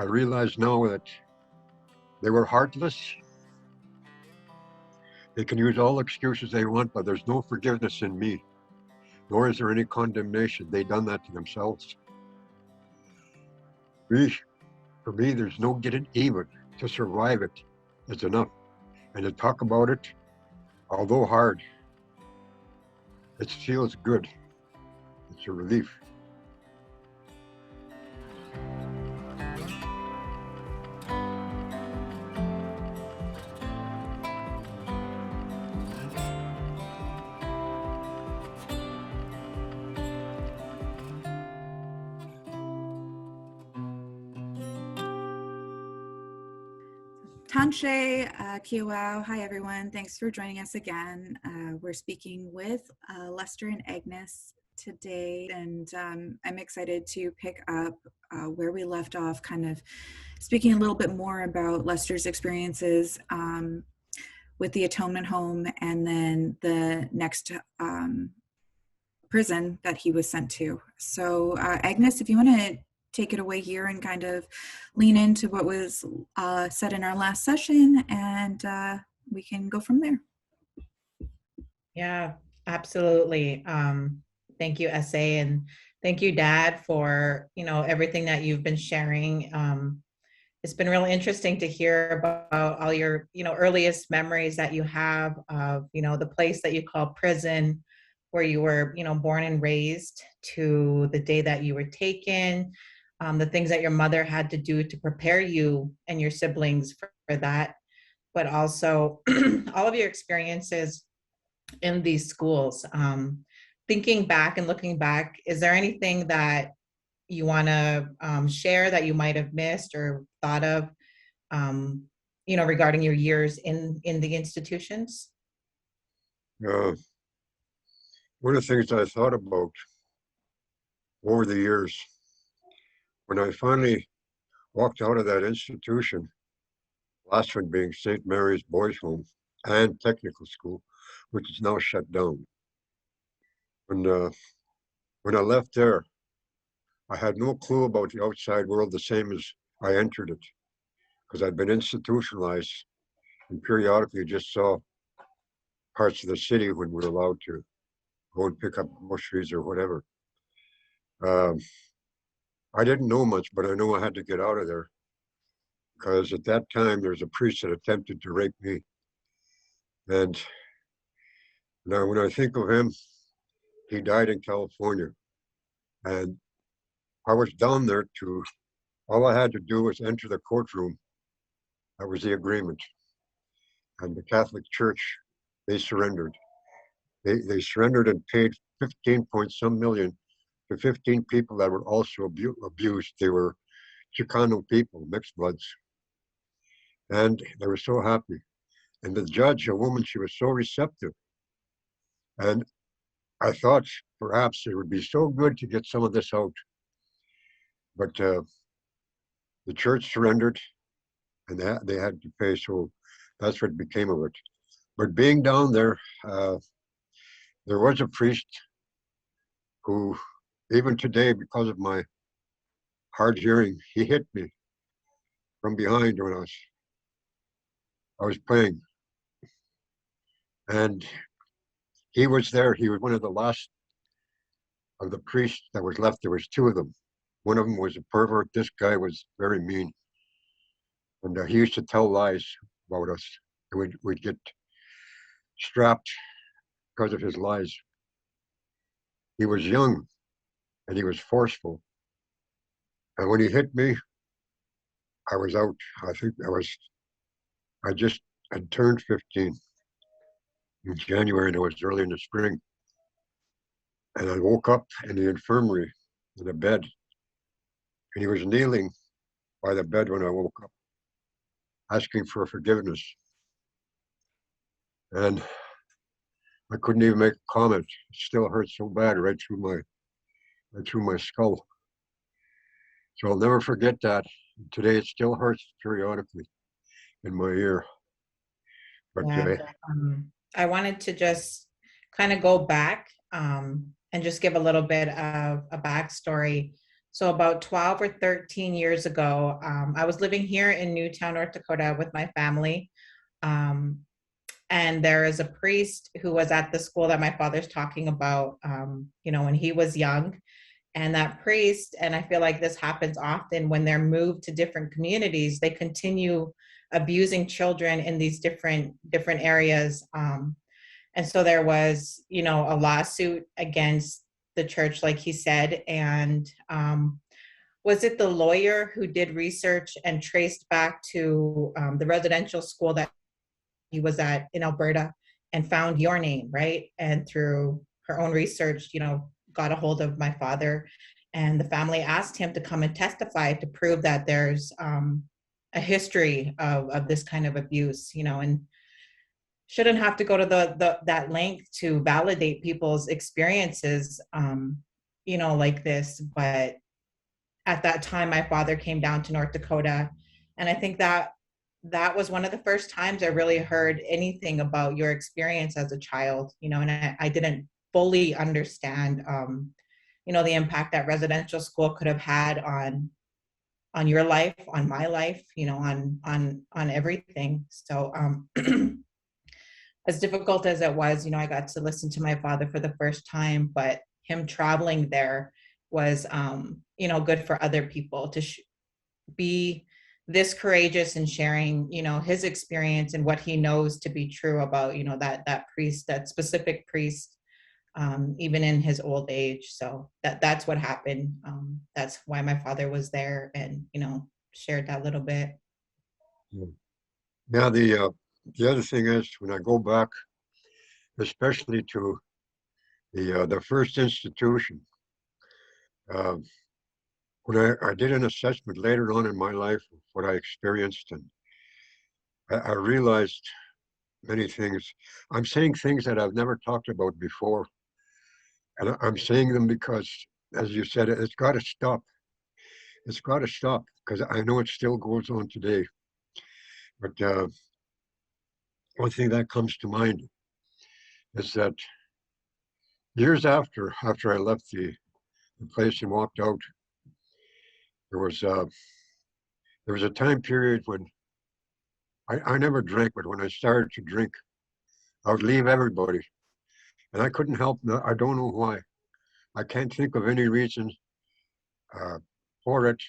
I realize now that they were heartless. They can use all excuses they want, but there's no forgiveness in me, nor is there any condemnation. They done that to themselves. Me, for me, there's no getting even. To survive it is enough. And to talk about it, although hard, it feels good. It's a relief. Tanshe, Kiawao, hi everyone. Thanks for joining us again. We're speaking with Lester and Agnes today, and I'm excited to pick up where we left off, kind of speaking a little bit more about Lester's experiences with the Atonement Home and then the next prison that he was sent to. So Agnes, if you want to take it away here and kind of lean into what was said in our last session, and we can go from there. Yeah, absolutely. Thank you, SA, and thank you, Dad, for everything that you've been sharing. It's been really interesting to hear about all your earliest memories that you have of the place that you call prison, where you were born and raised, to the day that you were taken. The things that your mother had to do to prepare you and your siblings for that, but also all of your experiences in these schools. Thinking back and looking back, is there anything that you want to share that you might have missed or thought of, regarding your years in the institutions? One of the things I thought about over the years, when I finally walked out of that institution, last one being St. Mary's Boys Home and Technical School, which is now shut down. When I left there, I had no clue about the outside world the same as I entered it, because I'd been institutionalized and periodically just saw parts of the city when we were allowed to go and pick up groceries or whatever. I didn't know much, but I knew I had to get out of there, because at that time there's a priest that attempted to rape me. And now when I think of him, he died in California. And I was down there all I had to do was enter the courtroom. That was the agreement. And the Catholic Church, they surrendered. They surrendered and paid 15 point some million to 15 people that were also abused. They were Chicano people, mixed bloods. And they were so happy. And the judge, a woman, she was so receptive. And I thought perhaps it would be so good to get some of this out. But the church surrendered, and they had to pay, so that's what became of it. But being down there, there was a priest who, even today, because of my hard hearing, he hit me from behind when I was playing. And he was there. He was one of the last of the priests that was left. There was two of them. One of them was a pervert. This guy was very mean. And he used to tell lies about us. And we'd get strapped because of his lies. He was young and he was forceful. And when he hit me, I was out. I just had turned 15 in January, and it was early in the spring. And I woke up in the infirmary in a bed, and he was kneeling by the bed when I woke up, asking for forgiveness. And I couldn't even make a comment. It still hurt so bad right through my skull. So I'll never forget that. Today it still hurts periodically in my ear. But Yeah, I wanted to just kind of go back and just give a little bit of a backstory So about 12 or 13 years ago, I was living here in Newtown, North Dakota with my family. Um, and there is a priest who was at the school that my father's talking about, when he was young. And that priest, and I feel like this happens often when they're moved to different communities, they continue abusing children in these different areas. And so there was, a lawsuit against the church, like he said. And was it the lawyer who did research and traced back to the residential school that he was at in Alberta and found your name, right? And through her own research, got a hold of my father, and the family asked him to come and testify to prove that there's a history of this kind of abuse, and shouldn't have to go to that length to validate people's experiences, like this. But at that time, my father came down to North Dakota, and I think that was one of the first times I really heard anything about your experience as a child, and I didn't fully understand, the impact that residential school could have had on your life, on my life, on everything. So as difficult as it was, I got to listen to my father for the first time, but him traveling there was, good for other people to be this courageous in sharing, his experience and what he knows to be true about, that priest, that specific priest, even in his old age. So that's what happened. That's why my father was there and, shared that little bit. Yeah, the other thing is when I go back, especially to the first institution, uh, when I did an assessment later on in my life of what I experienced, and I realized many things. I'm saying things that I've never talked about before, and I'm saying them because, as you said, it's got to stop. It's got to stop because I know it still goes on today. But one thing that comes to mind is that years after I left the place and walked out, there was uh, there was a time period when I never drank, but when I started to drink, I would leave everybody, and I couldn't help. I don't know why. I can't think of any reason uh, for it,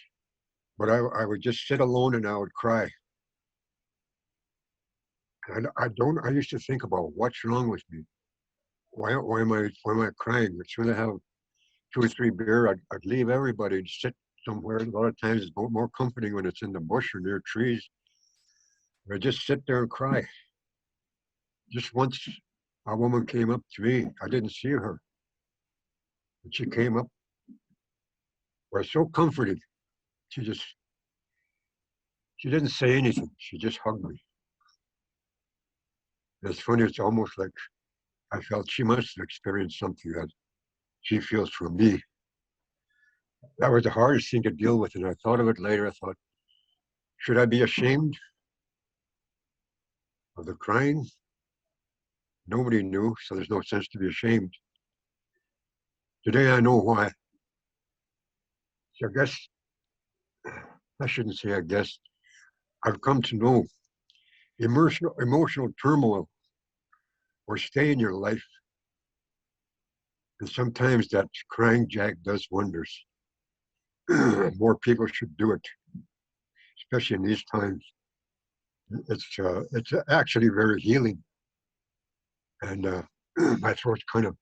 but I would just sit alone and I would cry. And I don't. I used to think about what's wrong with me. Why am I crying? As soon as I have 2 or 3 beer, I'd leave everybody and sit somewhere. A lot of times it's more comforting when it's in the bush or near trees. I just sit there and cry. Just once, a woman came up to me. I didn't see her, but she came up. I was so comforted. She just, she didn't say anything. She just hugged me. And it's funny. It's almost like I felt she must have experienced something that she feels from me. That was the hardest thing to deal with. And I thought of it later. I thought, should I be ashamed of the crying? Nobody knew, so there's no sense to be ashamed. Today I know why. So I guess, I shouldn't say I guess, I've come to know emotional turmoil or stay in your life. And sometimes that crying jack does wonders. More people should do it, especially in these times. It's actually very healing. And my throat's kind of,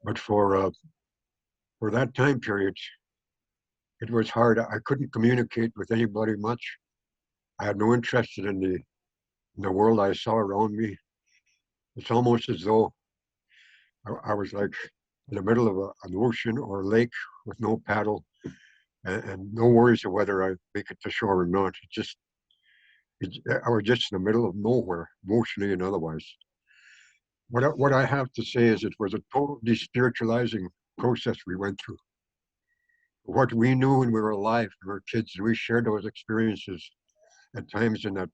but for that time period, it was hard. I couldn't communicate with anybody much. I had no interest in the world I saw around me. It's almost as though I was like in the middle of an ocean or a lake with no paddle and no worries of whether I make it to shore or not. I was just in the middle of nowhere, emotionally and otherwise. What I have to say is it was a total despiritualizing process we went through. What we knew when we were alive, we were kids, and we shared those experiences at times in that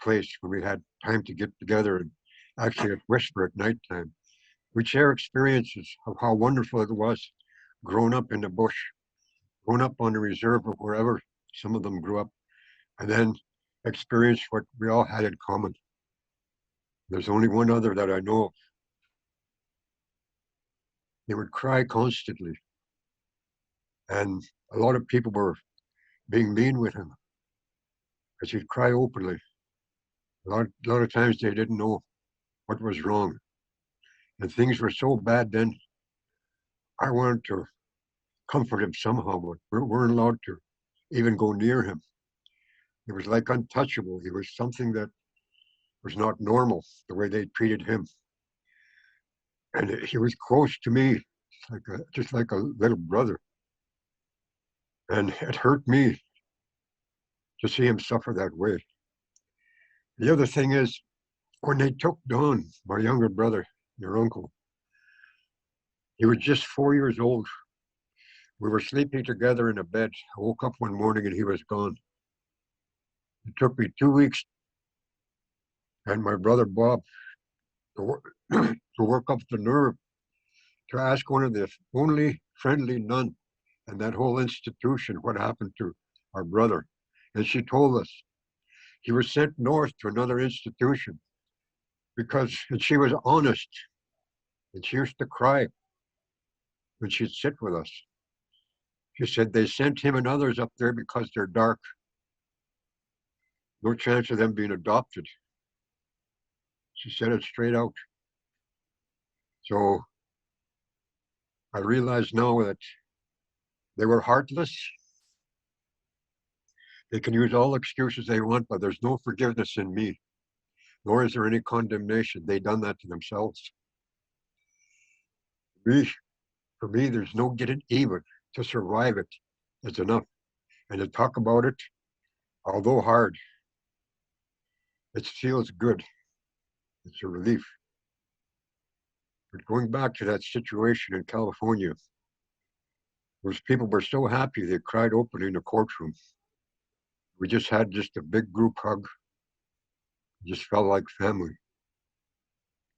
place when we had time to get together and actually whisper at nighttime. We'd share experiences of how wonderful it was grown up in the bush, grown up on the reserve or wherever some of them grew up, and then experienced what we all had in common. There's only one other that I know of. He would cry constantly, and a lot of people were being mean with him because he'd cry openly. A lot of times they didn't know what was wrong, and things were so bad then. I wanted to comfort him somehow, but we weren't allowed to even go near him. He was like untouchable. He was something that was not normal, the way they treated him. And he was close to me, just like a little brother. And it hurt me to see him suffer that way. The other thing is, when they took Don, my younger brother, your uncle, he was just 4 years old. We were sleeping together in a bed. I woke up one morning and he was gone. It took me 2 weeks and my brother Bob to work up the nerve to ask one of the only friendly nun in that whole institution what happened to our brother. And she told us he was sent north to another institution and she was honest. And she used to cry when she'd sit with us. She said they sent him and others up there because they're dark. No chance of them being adopted. She said it straight out. So I realize now that they were heartless. They can use all excuses they want, but there's no forgiveness in me, nor is there any condemnation. They done that to themselves. For me, there's no getting even. To survive it is enough. And to talk about it, although hard, it feels good. It's a relief. But going back to that situation in California, those people were so happy they cried openly in the courtroom. We just had a big group hug. It just felt like family.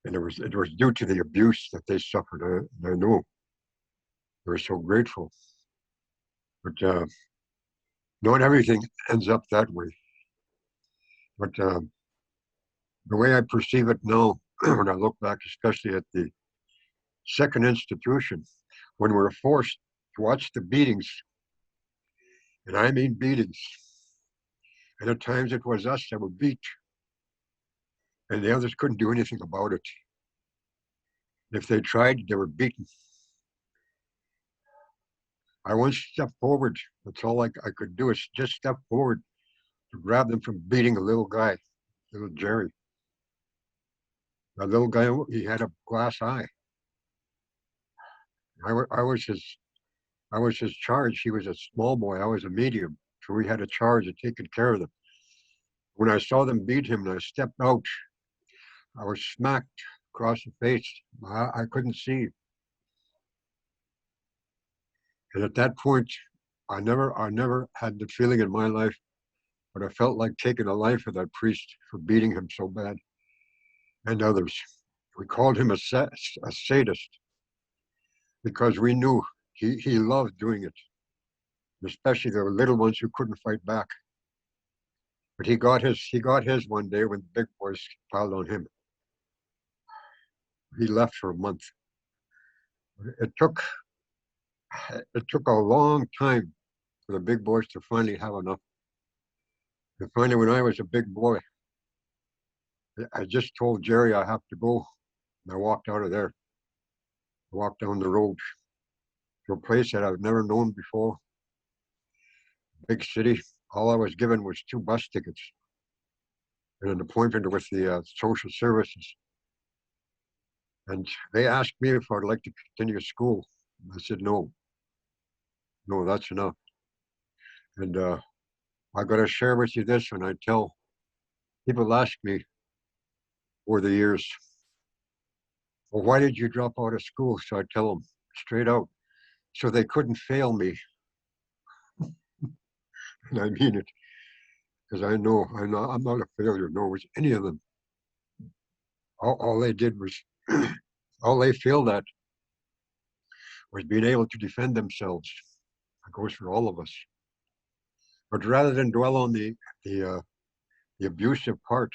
And it was due to the abuse that they suffered. I know. They were so grateful. But not everything ends up that way. But the way I perceive it now, when I look back, especially at the second institution, when we're forced to watch the beatings, and I mean beatings, and at times it was us that were beat, and the others couldn't do anything about it. If they tried, they were beaten. I once stepped forward. That's all I could do is just step forward to grab them from beating a little guy, little Jerry. That little guy, he had a glass eye. I was his charge. He was a small boy. I was a medium. So we had a charge of taking care of them. When I saw them beat him and I stepped out, I was smacked across the face. I couldn't see. And at that point, I never had the feeling in my life, but I felt like taking the life of that priest for beating him so bad, and others. We called him a sadist because we knew he loved doing it, especially the little ones who couldn't fight back. But he got his one day when the big boys piled on him. He left for a month. It took a long time for the big boys to finally have enough. And finally, when I was a big boy, I just told Jerry I have to go. And I walked out of there. I walked down the road to a place that I've never known before. Big city. All I was given was 2 bus tickets and an appointment with the social services. And they asked me if I'd like to continue school. I said, no, that's enough. And I got to share with you this when I tell people ask me over the years, well, why did you drop out of school? So I tell them straight out, so they couldn't fail me. And I mean it, because I'm not a failure, nor was any of them. All they did was, all they failed at was being able to defend themselves. That goes for all of us. But rather than dwell on the abusive part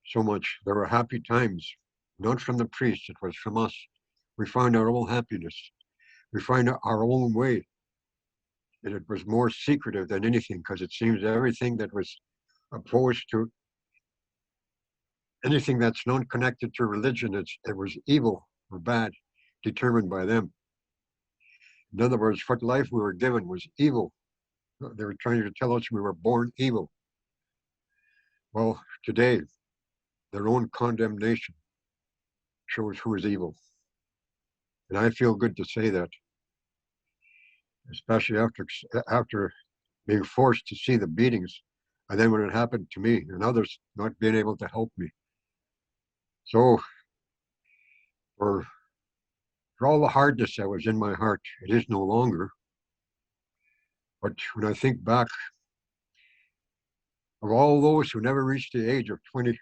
so much, there were happy times, not from the priest, it was from us. We found our own happiness. We find our own way. And it was more secretive than anything, because it seems everything that was opposed to anything that's non-connected to religion, it was evil or bad, determined by them. In other words, what life we were given was evil. They were trying to tell us we were born evil. Well, today, their own condemnation shows who is evil. And I feel good to say that, especially after being forced to see the beatings, and then when it happened to me and others not being able to help me. So for all the hardness that was in my heart, it is no longer. But when I think back of all those who never reached the age of 20,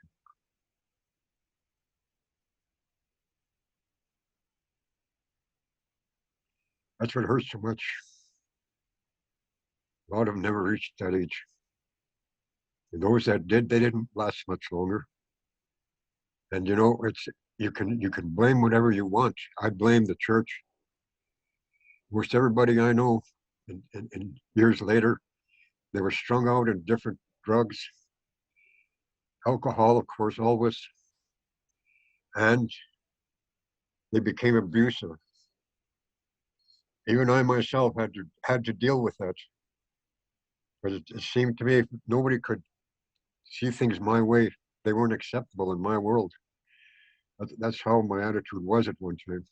that's what hurts so much. A lot of them never reached that age. And those that did, they didn't last much longer. And you know, you can blame whatever you want. I blame the church. Most everybody I know, and years later, they were strung out in different drugs, alcohol, of course, always, and they became abusive. Even I myself had to deal with that. But it seemed to me nobody could see things my way. They weren't acceptable in my world. That's how my attitude was at one time.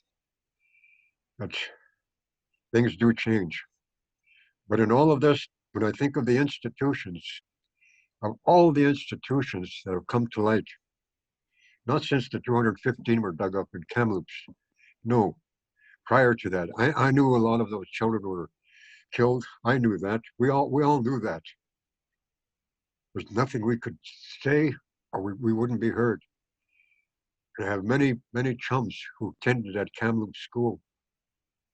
But things do change. But in all of this, when I think of the institutions, of all the institutions that have come to light, not since the 215 were dug up in Kamloops, no, prior to that, I knew a lot of those children were killed. I knew that. We all knew that. There's nothing we could say, or we wouldn't be heard. And I have many chums who attended that Kamloops school.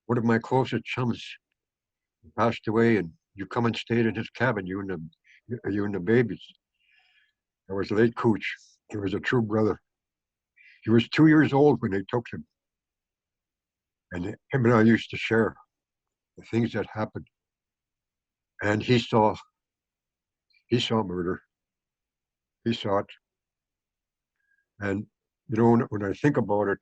One of my closest chums passed away, and you come and stayed in his cabin, you and the babies. That was late Cooch. He was a true brother. He was 2 years old when they took him. And him and I used to share the things that happened. And he saw murder. He saw it. And you know, when I think about it,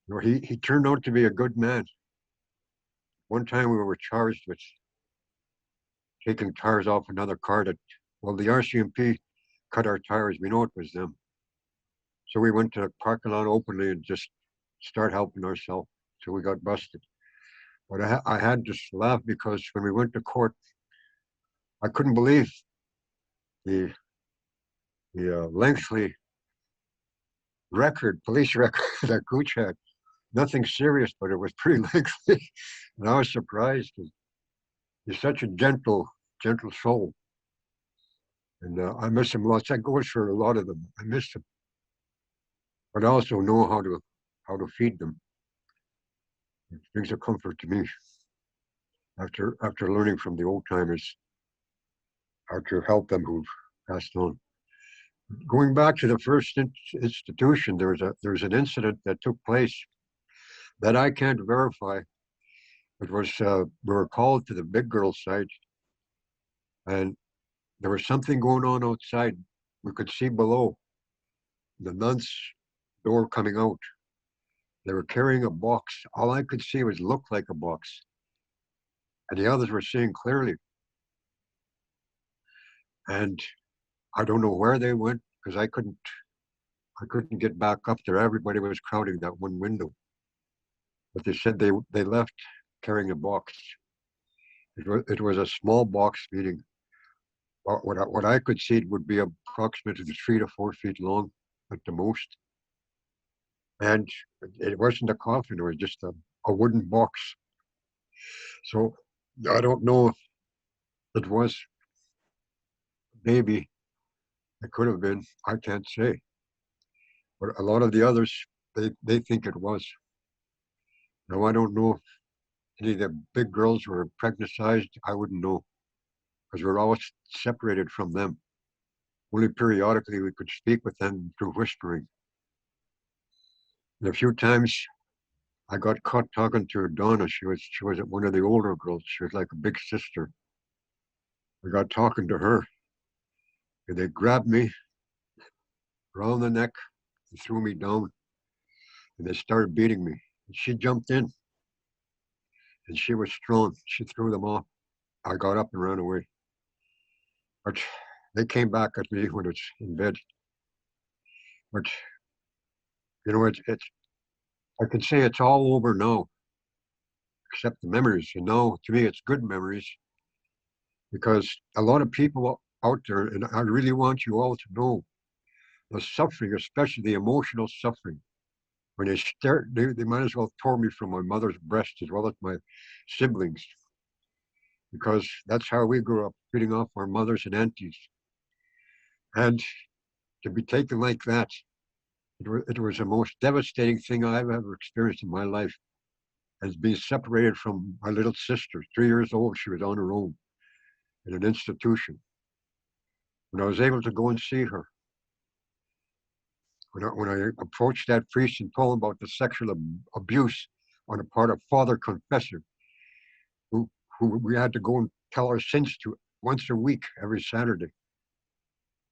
you know, he turned out to be a good man. One time we were charged with taking tires off another car that, well, the RCMP cut our tires. We know it was them. So we went to the parking lot openly and just start helping ourselves. So we got busted. But I had to laugh because when we went to court, I couldn't believe the lengthy police record that Gooch had. Nothing serious, but it was pretty lengthy. And I was surprised. He's such a gentle soul. And I miss him lots. That goes for a lot of them. I miss him. But I also know how to feed them. It brings a comfort to me after learning from the old timers how to help them who've passed on. Going back to the first institution, there was an incident that took place that I can't verify. It was we were called to the big girl side, and there was something going on outside. We could see below the nuns' door coming out. They were carrying a box. All I could see was look like a box, and the others were seeing clearly. And I don't know where they went because I couldn't get back up there. Everybody was crowding that one window. But they said they left carrying a box. It was a small box, meaning what I could see would be approximately 3 to 4 feet long at the most. And it wasn't a coffin, it was just a wooden box. So I don't know if it was a baby. It could have been, I can't say. But a lot of the others, they think it was. Now, I don't know if any of the big girls were pregnantized. I wouldn't know because we're always separated from them. Only periodically we could speak with them through whispering. And a few times I got caught talking to Donna. She was one of the older girls. She was like a big sister. I got talking to her, and they grabbed me around the neck and threw me down, and they started beating me. And she jumped in, and she was strong. She threw them off. I got up and ran away. But they came back at me when it's in bed. But it's I can say it's all over now, except the memories. And now, to me, it's good memories because a lot of people out there, and I really want you all to know the suffering, especially the emotional suffering. When they start, they might as well tore me from my mother's breast as well as my siblings, because that's how we grew up, feeding off our mothers and aunties. And to be taken like that, it was the most devastating thing I've ever experienced in my life, as being separated from my little sister. 3 years old, she was on her own in an institution. When I was able to go and see her, when I approached that priest and told him about the sexual abuse on the part of Father Confessor, who, who we had to go and tell our sins to once a week, every Saturday.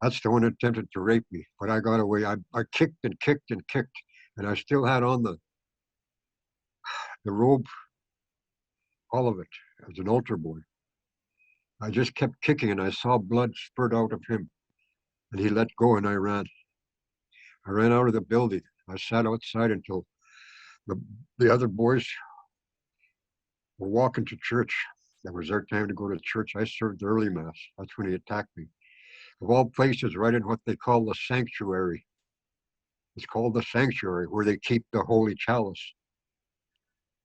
That's the one that attempted to rape me, but I got away. I kicked and kicked and kicked, and I still had on the robe, all of it, as an altar boy. I just kept kicking, and I saw blood spurt out of him, and he let go, and I ran. I ran out of the building. I sat outside until the, the other boys were walking to church. That was their time to go to church. I served the early mass. That's when he attacked me. Of all places, right in what they call the sanctuary. It's called the sanctuary, where they keep the holy chalice.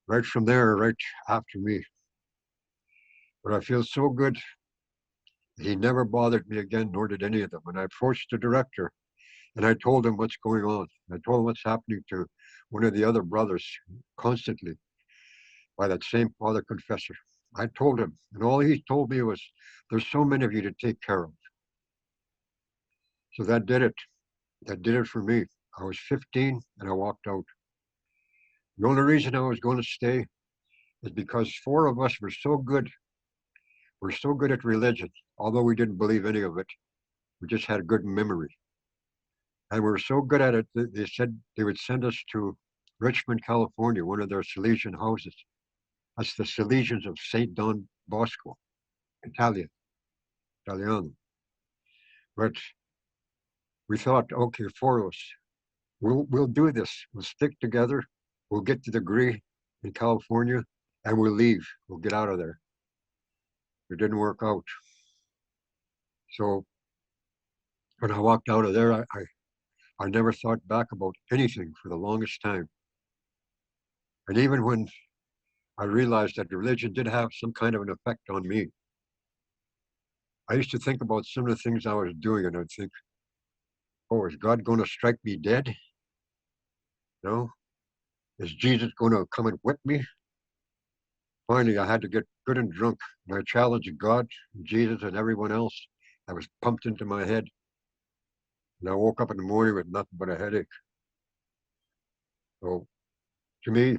Right from there, right after me. But I feel so good. He never bothered me again, nor did any of them. And I approached the director, and I told him what's going on. I told him what's happening to one of the other brothers constantly by that same Father Confessor. I told him, and all he told me was, there's so many of you to take care of. So that did it. That did it for me. I was 15 and I walked out. The only reason I was going to stay is because 4 of us were so good. We're so good at religion, although we didn't believe any of it. We just had a good memory. And we were so good at it that they said they would send us to Richmond, California, one of their Salesian houses. That's the Salesians of St. Don Bosco, Italiano. But we thought, okay, 4 of us, we'll do this. We'll stick together. We'll get the degree in California, and we'll leave. We'll get out of there. It didn't work out. So when I walked out of there, I never thought back about anything for the longest time. And even when I realized that religion did have some kind of an effect on me, I used to think about some of the things I was doing, and I'd think, oh, is God going to strike me dead? No? Is Jesus going to come and whip me? Finally, I had to get good and drunk, and I challenged God, Jesus, and everyone else that was pumped into my head. And I woke up in the morning with nothing but a headache. So to me,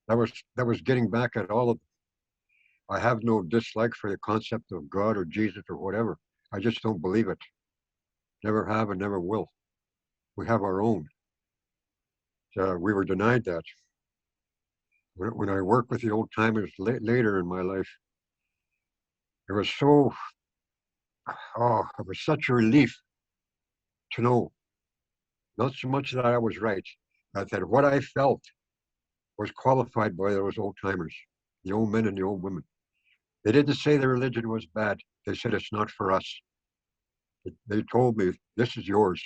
that was getting back at all of them. I have no dislike for the concept of God or Jesus or whatever. I just don't believe it. Never have and never will. We have our own. We were denied that. When I worked with the old timers later in my life, it was it was such a relief to know, not so much that I was right, but that what I felt was qualified by those old timers, the old men and the old women. They didn't say the religion was bad. They said it's not for us. They told me, this is yours.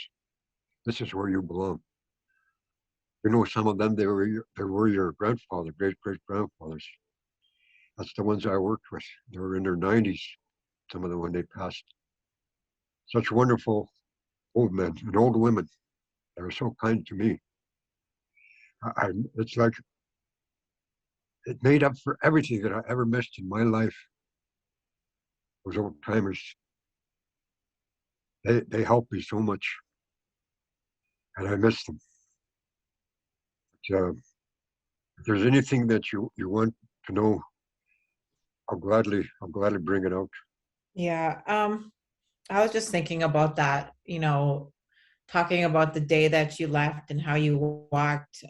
This is where you belong. You know, some of them, they were your grandfather, great-great-grandfathers. That's the ones I worked with. They were in their 90s, some of them when they passed. Such wonderful old men and old women. They were so kind to me. It's like it made up for everything that I ever missed in my life. Those old timers, they helped me so much, and I miss them. But, if there's anything that you want to know, I'll gladly bring it out. Yeah. I was just thinking about that, talking about the day that you left and how you walked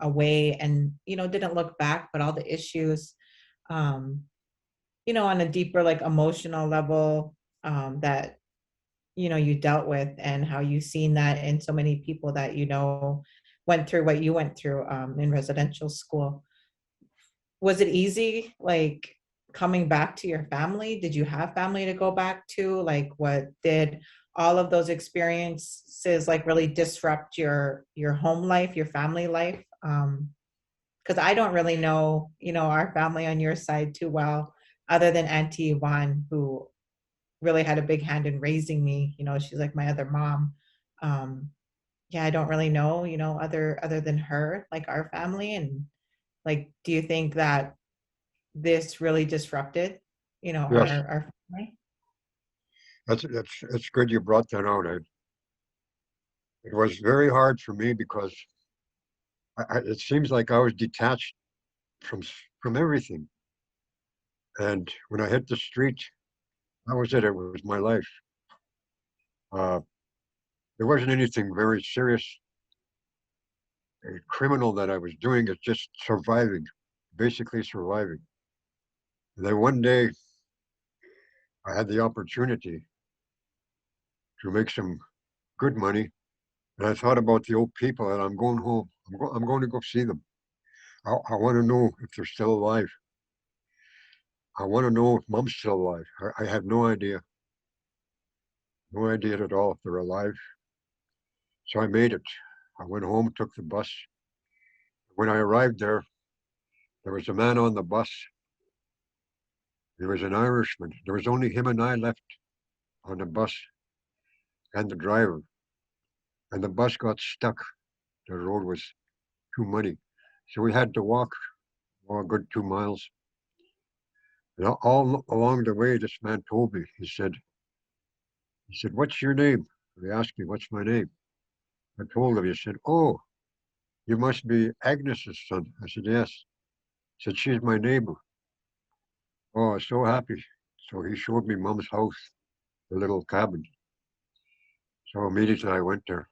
away and, didn't look back, but all the issues, um, on a deeper, like emotional level that, you dealt with and how you seen that in so many people that, went through what you went through in residential school. Was it easy, like, coming back to your family? Did you have family to go back to? Like, what did all of those experiences, like, really disrupt your home life, your family life? Because I don't really know, our family on your side too well, other than Auntie Yvonne, who really had a big hand in raising me. She's like my other mom. Um, yeah, I don't really know, other than her, like, our family. And, like, do you think that this really disrupted, Yes, our family? that's good you brought that out. It was very hard for me because it seems like I was detached from from everything. And when I hit the street, that was it. It was my life. Uh, there wasn't anything very serious, criminal that I was doing. It's just surviving, basically surviving. And then one day, I had the opportunity to make some good money, and I thought about the old people, and I'm going home. I'm going to go see them. I want to know if they're still alive. I want to know if mom's still alive. I have no idea at all if they're alive. So I made it. I went home, took the bus. When I arrived there was a man on the bus. He was an Irishman. There was only him and I left on the bus and the driver. And the bus got stuck. The road was too muddy. So we had to walk a good 2 miles. And all along the way, this man told me, he said, "What's your name?" He asked me, "What's my name?" I told him, he said, "Oh, you must be Agnes's son." I said, "Yes." He said, "She's my neighbor." Oh, I was so happy. So he showed me mom's house, the little cabin. So immediately I went there.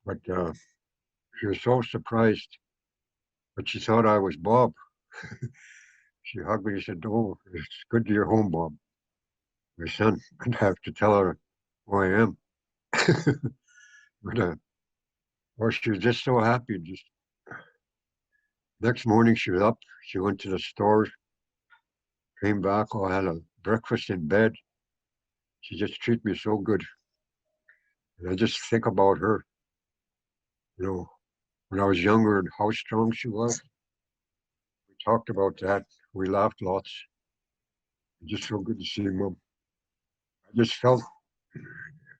But she was so surprised, but she thought I was Bob. She hugged me and said, "Oh, it's good you're home, Bob, my son." I'd have to tell her who I am. But well, she was just so happy. Just next morning, she was up. She went to the store, came back. Oh, I had a breakfast in bed. She just treated me so good. And I just think about her, you know, when I was younger and how strong she was. We talked about that. We laughed lots. Just so good to see mom. I just felt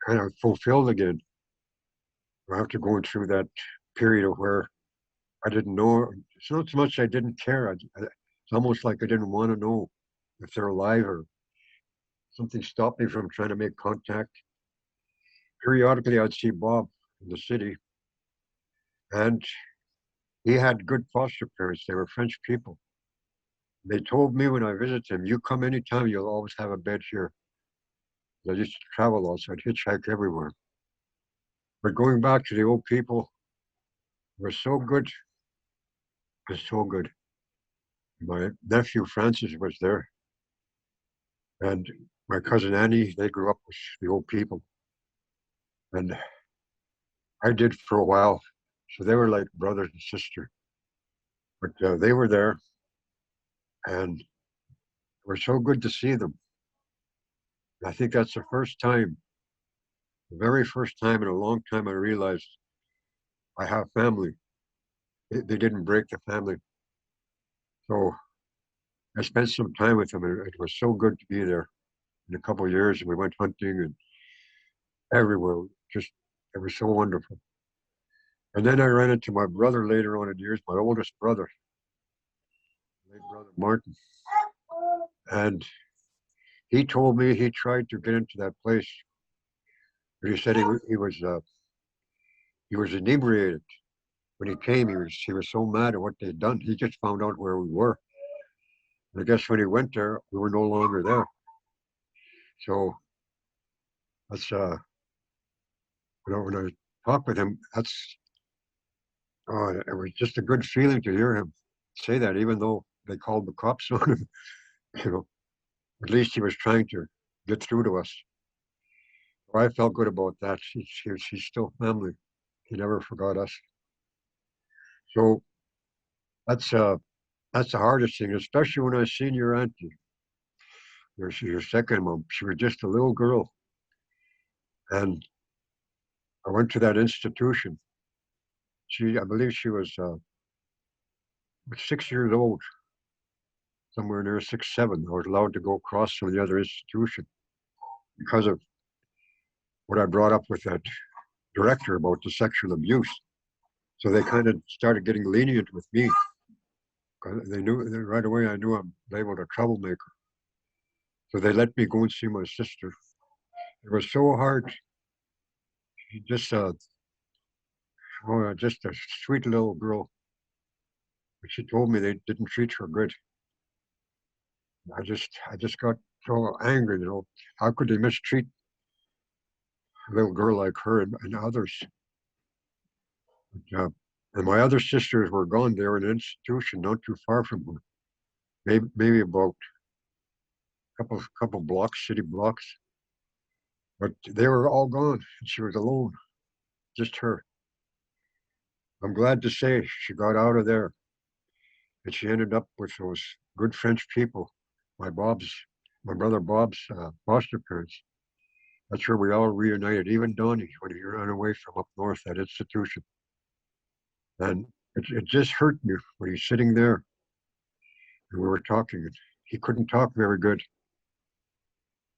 kind of fulfilled again after going through that period of where I didn't know. It's not so much I didn't care. It's almost like I didn't want to know if they're alive or something stopped me from trying to make contact. Periodically, I'd see Bob in the city, and he had good foster parents. They were French people. They told me when I visited him, "You come anytime, you'll always have a bed here." I used to travel also. I'd hitchhike everywhere. But going back to the old people, were so good. It was so good. My nephew Francis was there, and my cousin Annie. They grew up with the old people, and I did for a while. So they were like brothers and sister. But they were there, and it was so good to see them. I think that's the very first time in a long time, I realized I have family. They didn't break the family. So I spent some time with them, and it was so good to be there. In a couple of years, we went hunting and everywhere. Just, it was so wonderful. And then I ran into my brother later on in years, my oldest brother, late brother Martin. And he told me he tried to get into that place, but he said he was inebriated when he came. He was so mad at what they'd done. He just found out where we were. And I guess when he went there, we were no longer there. So that's when I talked with him, it was just a good feeling to hear him say that, even though they called the cops on him. You know, at least he was trying to get through to us. So I felt good about that. He's still family. He never forgot us. So that's uh that's the hardest thing, especially when I seen your auntie, your second mom. She was just a little girl, and I went to that institution. I believe she was 6 years old, somewhere near 6, 7. I was allowed to go across from the other institution because of what I brought up with that director about the sexual abuse. So they kind of started getting lenient with me. 'Cause they knew right away. I knew I'm labeled a troublemaker. So they let me go and see my sister. It was so hard. She just a sweet little girl. But she told me they didn't treat her good. I just got so angry. How could they mistreat a little girl like her and others? And my other sisters were gone. They were in an institution not too far from her, maybe about couple blocks, city blocks. But they were all gone, and she was alone, just her. I'm glad to say she got out of there, and she ended up with those good French people, my brother Bob's foster parents. That's where we all reunited, even Donnie, when he ran away from up north, that institution. And it just hurt me when he's sitting there and we were talking. And he couldn't talk very good.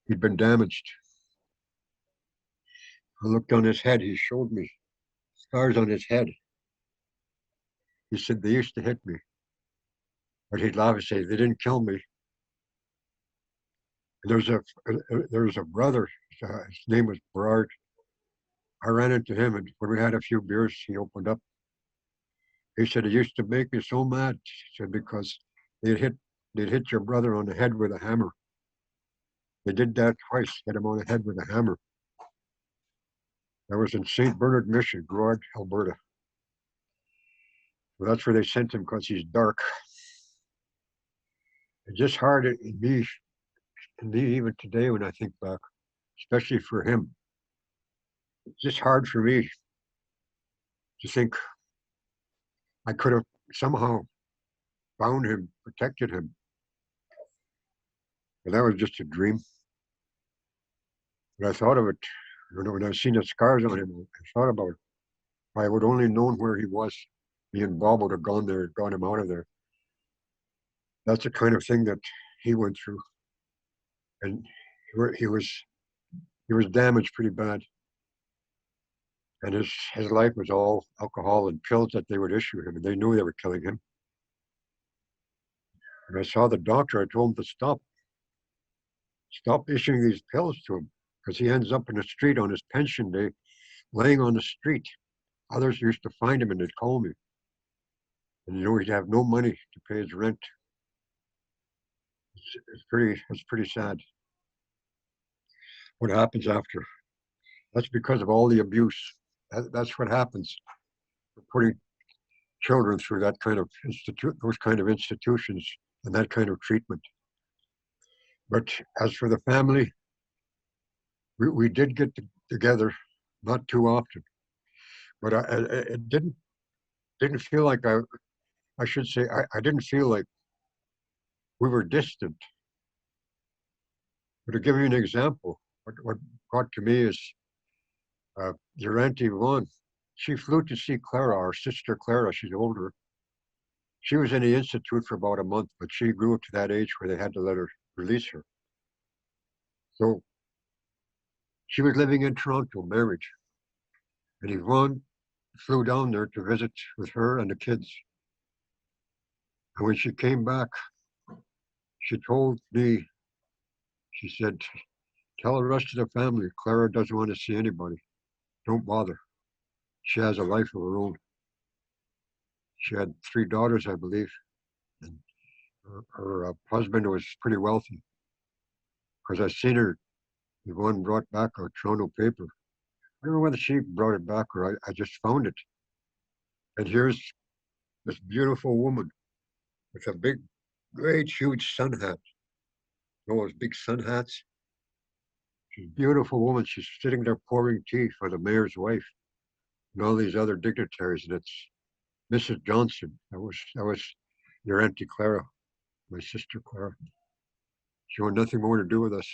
He'd been damaged. I looked on his head. He showed me scars on his head. He said, they used to hit me. But he'd laugh and say, they didn't kill me. And there was a brother. His name was Berard. I ran into him, and when we had a few beers, he opened up. He said, it used to make me so mad. He said, because they'd hit your brother on the head with a hammer. They did that twice, hit him on the head with a hammer. That was in St. Bernard, Mission, Broad, Alberta. Well, that's where they sent him because he's dark. It's just hard in me even today when I think back, especially for him. It's just hard for me to think I could have somehow found him, protected him. But that was just a dream. But I thought of it, when I seen the scars on him, I thought about it. If I would only known where he was, me and Bob would have gone there, got him out of there. That's the kind of thing that he went through. And he was damaged pretty bad. And his life was all alcohol and pills that they would issue him, and they knew they were killing him. And I saw the doctor. I told him to stop issuing these pills to him, because he ends up in the street on his pension day, laying on the street. Others used to find him and they'd call me. And he'd have no money to pay his rent. It's pretty sad. What happens after? That's because of all the abuse. That's what happens for putting children through that kind of those kind of institutions and that kind of treatment. But as for the family, we did get together, not too often. But it didn't feel like I should say I didn't feel like we were distant. But to give you an example, what got to me is your Auntie Yvonne. She flew to see Clara, our sister Clara. She's older. She was in the institute for about a month, but she grew to that age where they had to release her. So she was living in Toronto, married. And Yvonne flew down there to visit with her and the kids. And when she came back, she told me, she said, tell the rest of the family, Clara doesn't want to see anybody. Don't bother. She has a life of her own. She had 3 daughters, I believe. And her husband was pretty wealthy. Because I seen her, the one brought back a Toronto paper. I don't know whether she brought it back or I just found it. And here's this beautiful woman with a big, great, huge sun hat. You know those big sun hats? She's a beautiful woman. She's sitting there pouring tea for the mayor's wife and all these other dignitaries. And it's Mrs. Johnson. That was your Auntie Clara, my sister Clara. She wanted nothing more to do with us.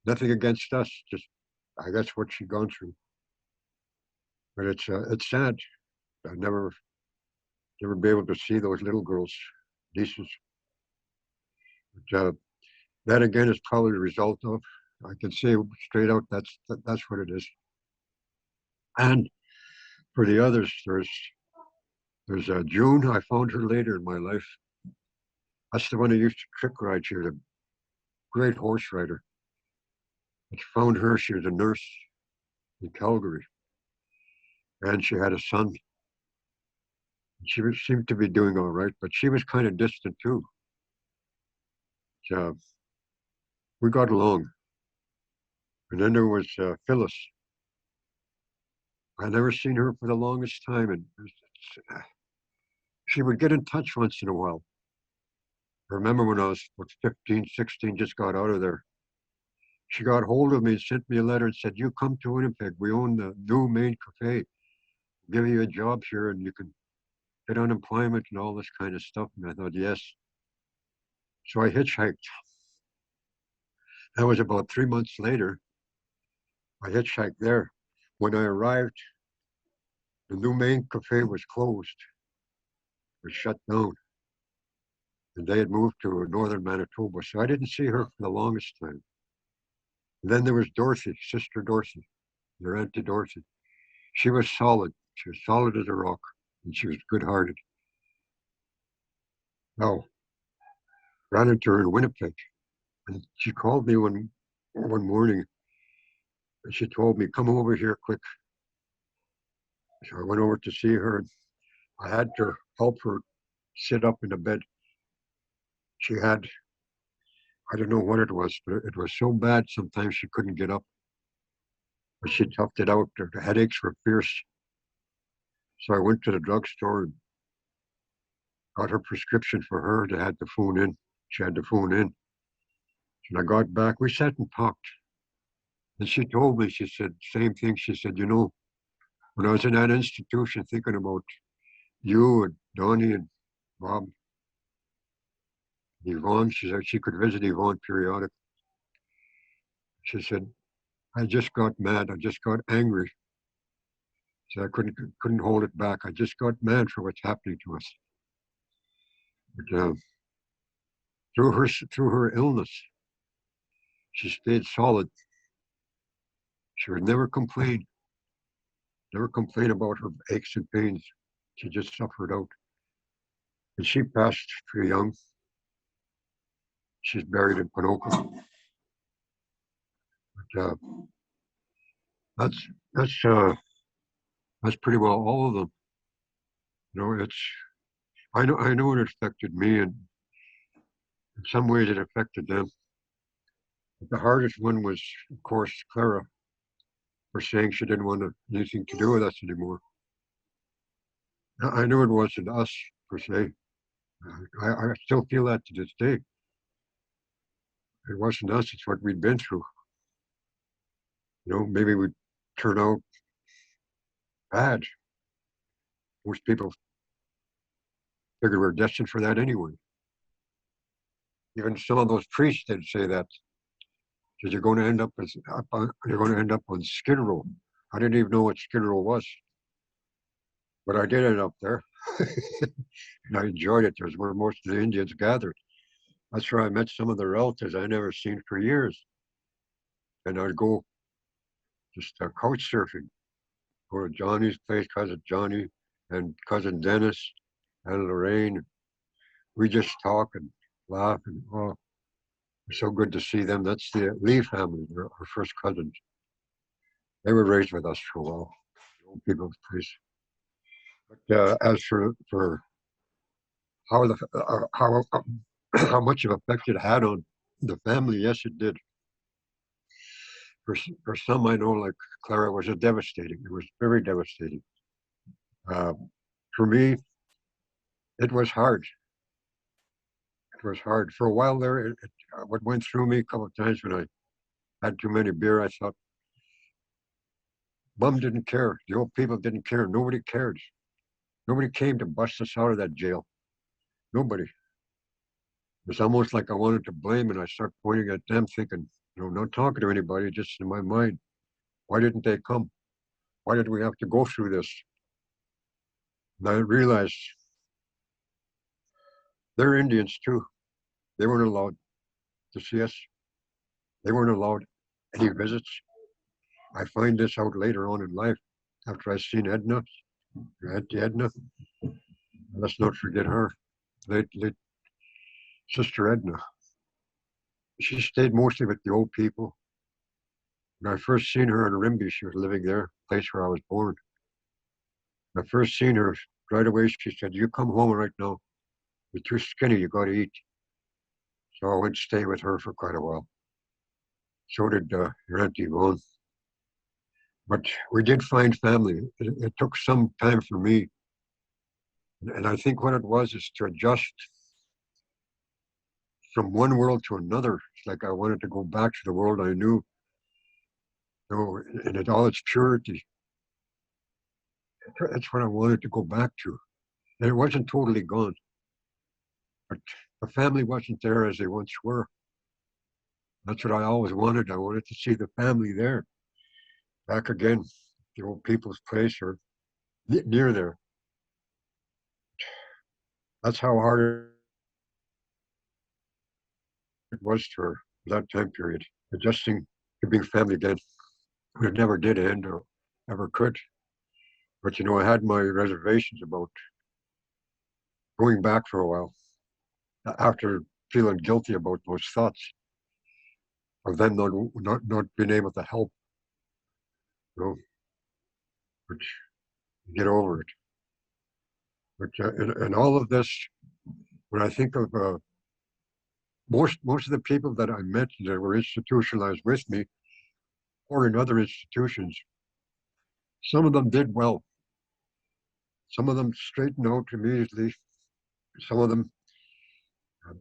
Nothing against us. Just I guess what she'd gone through. But it's sad. I'll never be able to see those little girls, nieces. But, that again is probably the result of. I can say straight out that's what it is. And for the others, there's June. I found her later in my life. That's the one who used to trick ride. She was a great horse rider. I found her. She was a nurse in Calgary, and she had a son. Seemed to be doing all right, but she was kind of distant too. So we got along. And then there was Phyllis. I never seen her for the longest time, and she would get in touch once in a while. I remember when I was 15, 16, just got out of there. She got hold of me and sent me a letter and said, you come to Winnipeg. We own the new main cafe. We'll give you a job here and you can get unemployment and all this kind of stuff. And I thought, yes. So I hitchhiked. That was about 3 months later. I hitchhiked there. When I arrived, the new main cafe was closed. It was shut down. And they had moved to northern Manitoba. So I didn't see her for the longest time. And then there was Dorothy, Sister Dorothy, your Auntie Dorothy. She was solid. She was solid as a rock. And she was good-hearted. Now, ran into her in Winnipeg. And she called me one morning. And she told me, come over here quick. So I went over to see her. I had to help her sit up in the bed. She had, I don't know what it was, but it was so bad sometimes she couldn't get up. But she toughed it out. The headaches were fierce. So I went to the drugstore and got her prescription for her. They had to phone in. She had to phone in. And I got back. We sat and talked. And she told me, she said, same thing. She said, you know, when I was in that institution thinking about you and Donnie and Bob, Yvonne, she said she could visit Yvonne periodically. She said, I just got mad. I just got angry. So I couldn't hold it back. I just got mad for what's happening to us. But through her illness, she stayed solid. She would never complain about her aches and pains. She just suffered out. And she passed too young. She's buried in Panoka. But that's pretty well all of them. You know, I know it affected me, and in some ways it affected them. But the hardest one was, of course, Clara, for saying she didn't want anything to do with us anymore. I knew it wasn't us, per se. I still feel that to this day. It wasn't us, it's what we'd been through. You know, maybe we'd turn out bad. Most people figured we were destined for that anyway. Even some of those priests did say that. Because you're going to end up on Skid Row. I didn't even know what Skid Row was. But I did end up there. And I enjoyed it. There's where most of the Indians gathered. That's where I met some of the relatives I never seen for years. And I'd go just couch surfing. go to Johnny's place, cousin Johnny, and cousin Dennis and Lorraine. We just talk and laugh, and oh, it's so good to see them. That's the Lee family, they're our first cousins. They were raised with us for a while, the old people's place. But as for how how much of effect it had on the family, yes, it did. For some I know, like Clara, was it devastating. It was very devastating. Uh, for me, it was hard. It was hard. For a while there, what went through me a couple of times when I had too many beer, I thought, Mom didn't care. The old people didn't care. Nobody cared. Nobody came to bust us out of that jail. Nobody. It's almost like I wanted to blame, and I start pointing at them, thinking, not talking to anybody, just in my mind. Why didn't they come? Why did we have to go through this? And I realized they're Indians too. They weren't allowed to see us. They weren't allowed any visits. I find this out later on in life after I seen Edna, Auntie Edna. Let's not forget her, late Sister Edna. She stayed mostly with the old people. When I first seen her in Rimby, she was living there, place where I was born. When I first seen her, right away she said, "You come home right now. You're too skinny, you gotta eat." So I went to stay with her for quite a while. So did your Auntie Yvonne. But we did find family. It took some time for me. And I think what it was is to adjust from one world to another. It's like I wanted to go back to the world I knew, in all its purity. That's what I wanted to go back to. And it wasn't totally gone, but the family wasn't there as they once were. That's what I always wanted. I wanted to see the family there, back again, the old people's place or near there. That's how hard it was to her that time period, adjusting to being family again. It never did end or ever could. But I had my reservations about going back for a while after feeling guilty about those thoughts of them not being able to help, you know, but get over it. But in all of this, when I think of most of the people that I met that were institutionalized with me or in other institutions, some of them did well. Some of them straightened out immediately. Some of them, uh,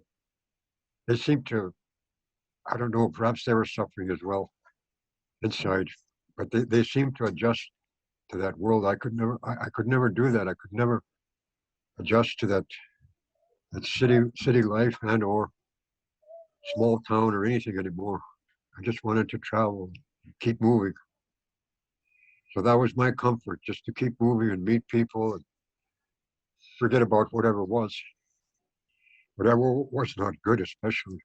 they seemed to, I don't know, perhaps they were suffering as well inside, but they seemed to adjust to that world. I could never do that. I could never adjust to that city life and or small town or anything anymore. I just wanted to travel, keep moving. So that was my comfort, just to keep moving and meet people and forget about whatever was. Whatever was not good, especially.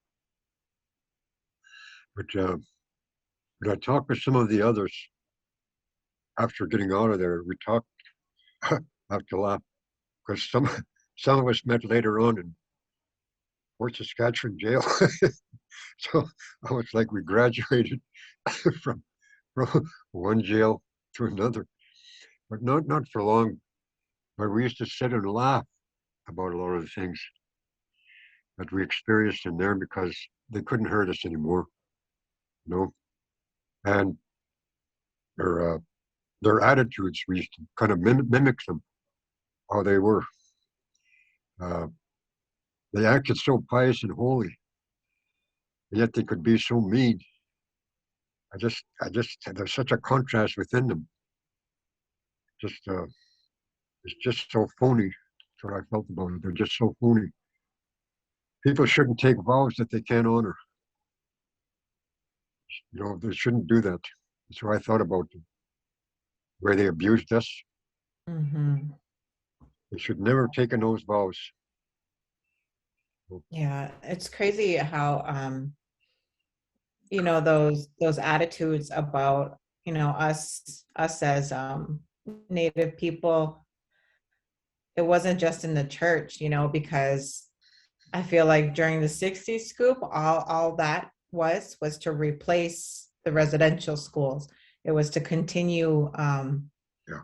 But I talked with some of the others after getting out of there. We talked, I have to laugh, because some of us met later on in Fort Saskatchewan jail. So I was like we graduated from, from one jail to another, but not for long. But we used to sit and laugh about a lot of the things that we experienced in there because they couldn't hurt us anymore, you know. And their uh, their attitudes, we used to kind of mimic them how they were. Uh, they acted so pious and holy, yet they could be so mean. There's such a contrast within them. Just, it's just so phony. That's what I felt about it. They're just so phony. People shouldn't take vows that they can't honor. They shouldn't do that. That's what I thought about them. The way they abused us. Mm-hmm. They should never have taken those vows. Yeah, it's crazy how those attitudes about us as Native people, it wasn't just in the church, because I feel like during the 60s scoop, all that was to replace the residential schools. It was to continue,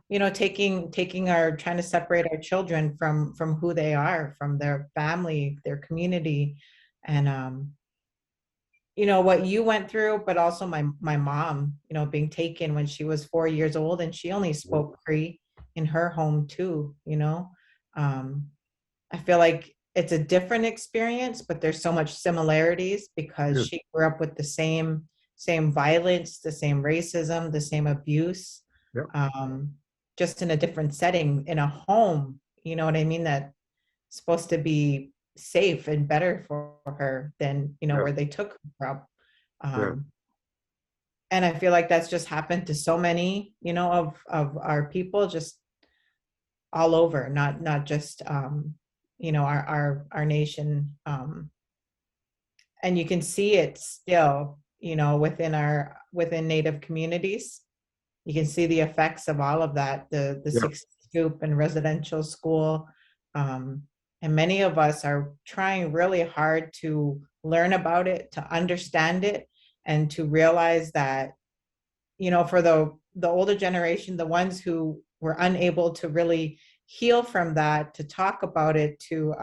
Yeah. taking our, trying to separate our children from who they are, from their family, their community. And, what you went through, but also my mom, being taken when she was 4 years old, and she only spoke Cree in her home too. Um, I feel like it's a different experience, but there's so much similarities because Yes. she grew up with the same violence, the same racism, the same abuse, Yeah. just in a different setting, in a home. You know what I mean? That's supposed to be safe and better for her than Yeah. where they took her from. Yeah. And I feel like that's just happened to so many, of our people, just all over, not just our nation. And you can see it still, within Native communities. You can see the effects of all of that, the Yeah. 60 scoop and residential school. um, and many of us are trying really hard to learn about it, to understand it, and to realize that, for the older generation, the ones who were unable to really heal from that, to talk about it, to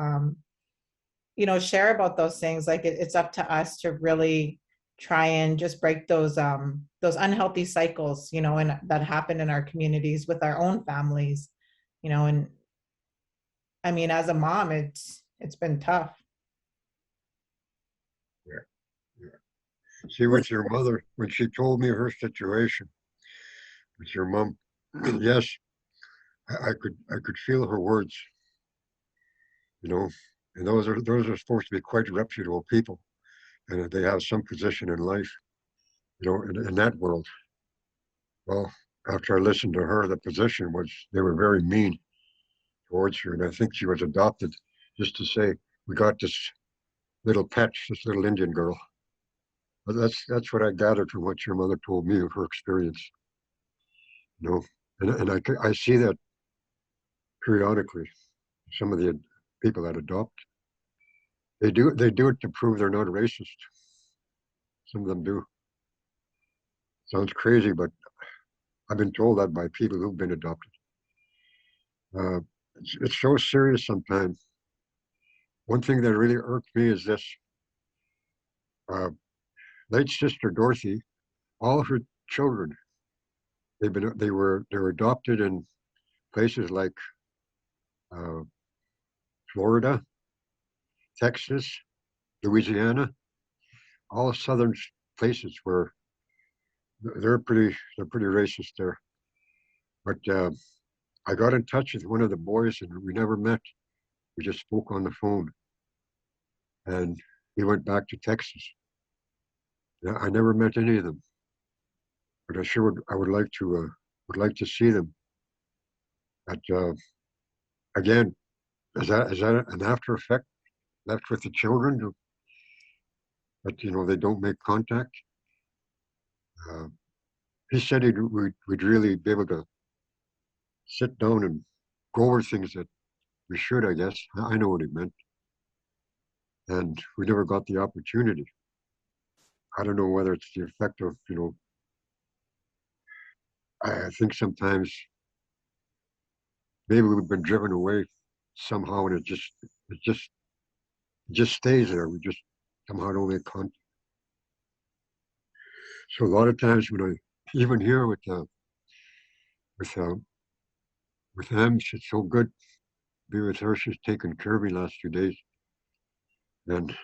share about those things, like it's up to us to really try and just break those unhealthy cycles, and that happen in our communities with our own families. And I mean, as a mom, it's been tough. Yeah. Yeah. See, with your mother, when she told me her situation with your mom, yes, I could feel her words, you know, and those are supposed to be quite reputable people, and they have some position in life, in that world. Well, after I listened to her, the position was they were very mean towards her, and I think she was adopted just to say we got this little pet, this little Indian girl. But that's what I gathered from what your mother told me of her experience, you know, and I see that periodically. Some of the people that adopt, they do it to prove they're not racist. Some of them do. Sounds crazy, but I've been told that by people who've been adopted. Uh, it's so serious sometimes. One thing that really irked me is this: uh, late sister Dorothy, all her children, they were adopted in places like uh, Florida, Texas, Louisiana, all southern places where they're pretty racist there. But I got in touch with one of the boys, and we never met. We just spoke on the phone, and he went back to Texas. Yeah, I never met any of them, but I sure would like to see them. But again, is that an after effect left with the children that they don't make contact? Uh, he said we'd really be able to sit down and go over things that we should, I guess. I know what he meant, and we never got the opportunity. I don't know whether it's the effect of, I think sometimes maybe we've been driven away somehow, and it just stays there. We just somehow don't make contact. So a lot of times when I even here with uh, with Em, she's so good to be with her. She's taken care of me last 2 days, and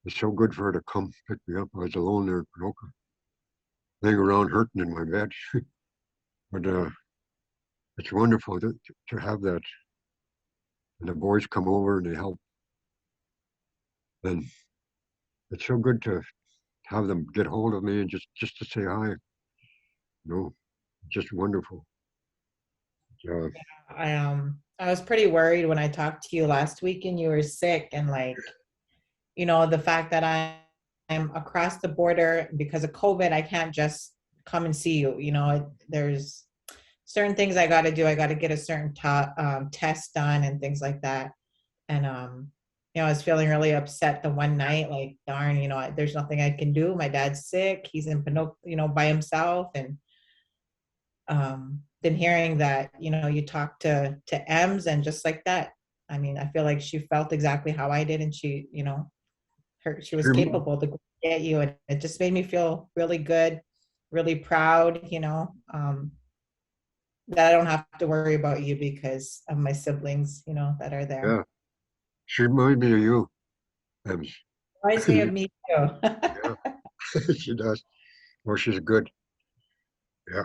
it's so good for her to come pick me up. I was alone there in Pinoca, laying around hurting in my bed. But it's wonderful to have that. And the boys come over and they help. And it's so good to have them get hold of me and just to say hi. Just wonderful. Uh, I was pretty worried when I talked to you last week and you were sick, and like, the fact that I'm across the border because of COVID, I can't just come and see you. There's certain things I got to do. I got to get a certain test done and things like that. And I was feeling really upset the one night, like, darn, there's nothing I can do. My dad's sick. He's in by himself. And then hearing that, you talked to Ems, and just like that, I mean, I feel like she felt exactly how I did, and she, she was Sure. capable to get you, and it just made me feel really good, really proud, that I don't have to worry about you because of my siblings, that are there. Yeah, she reminded me of you. Um, Reminds me of me too. yeah, she does. Well, she's good. Yeah,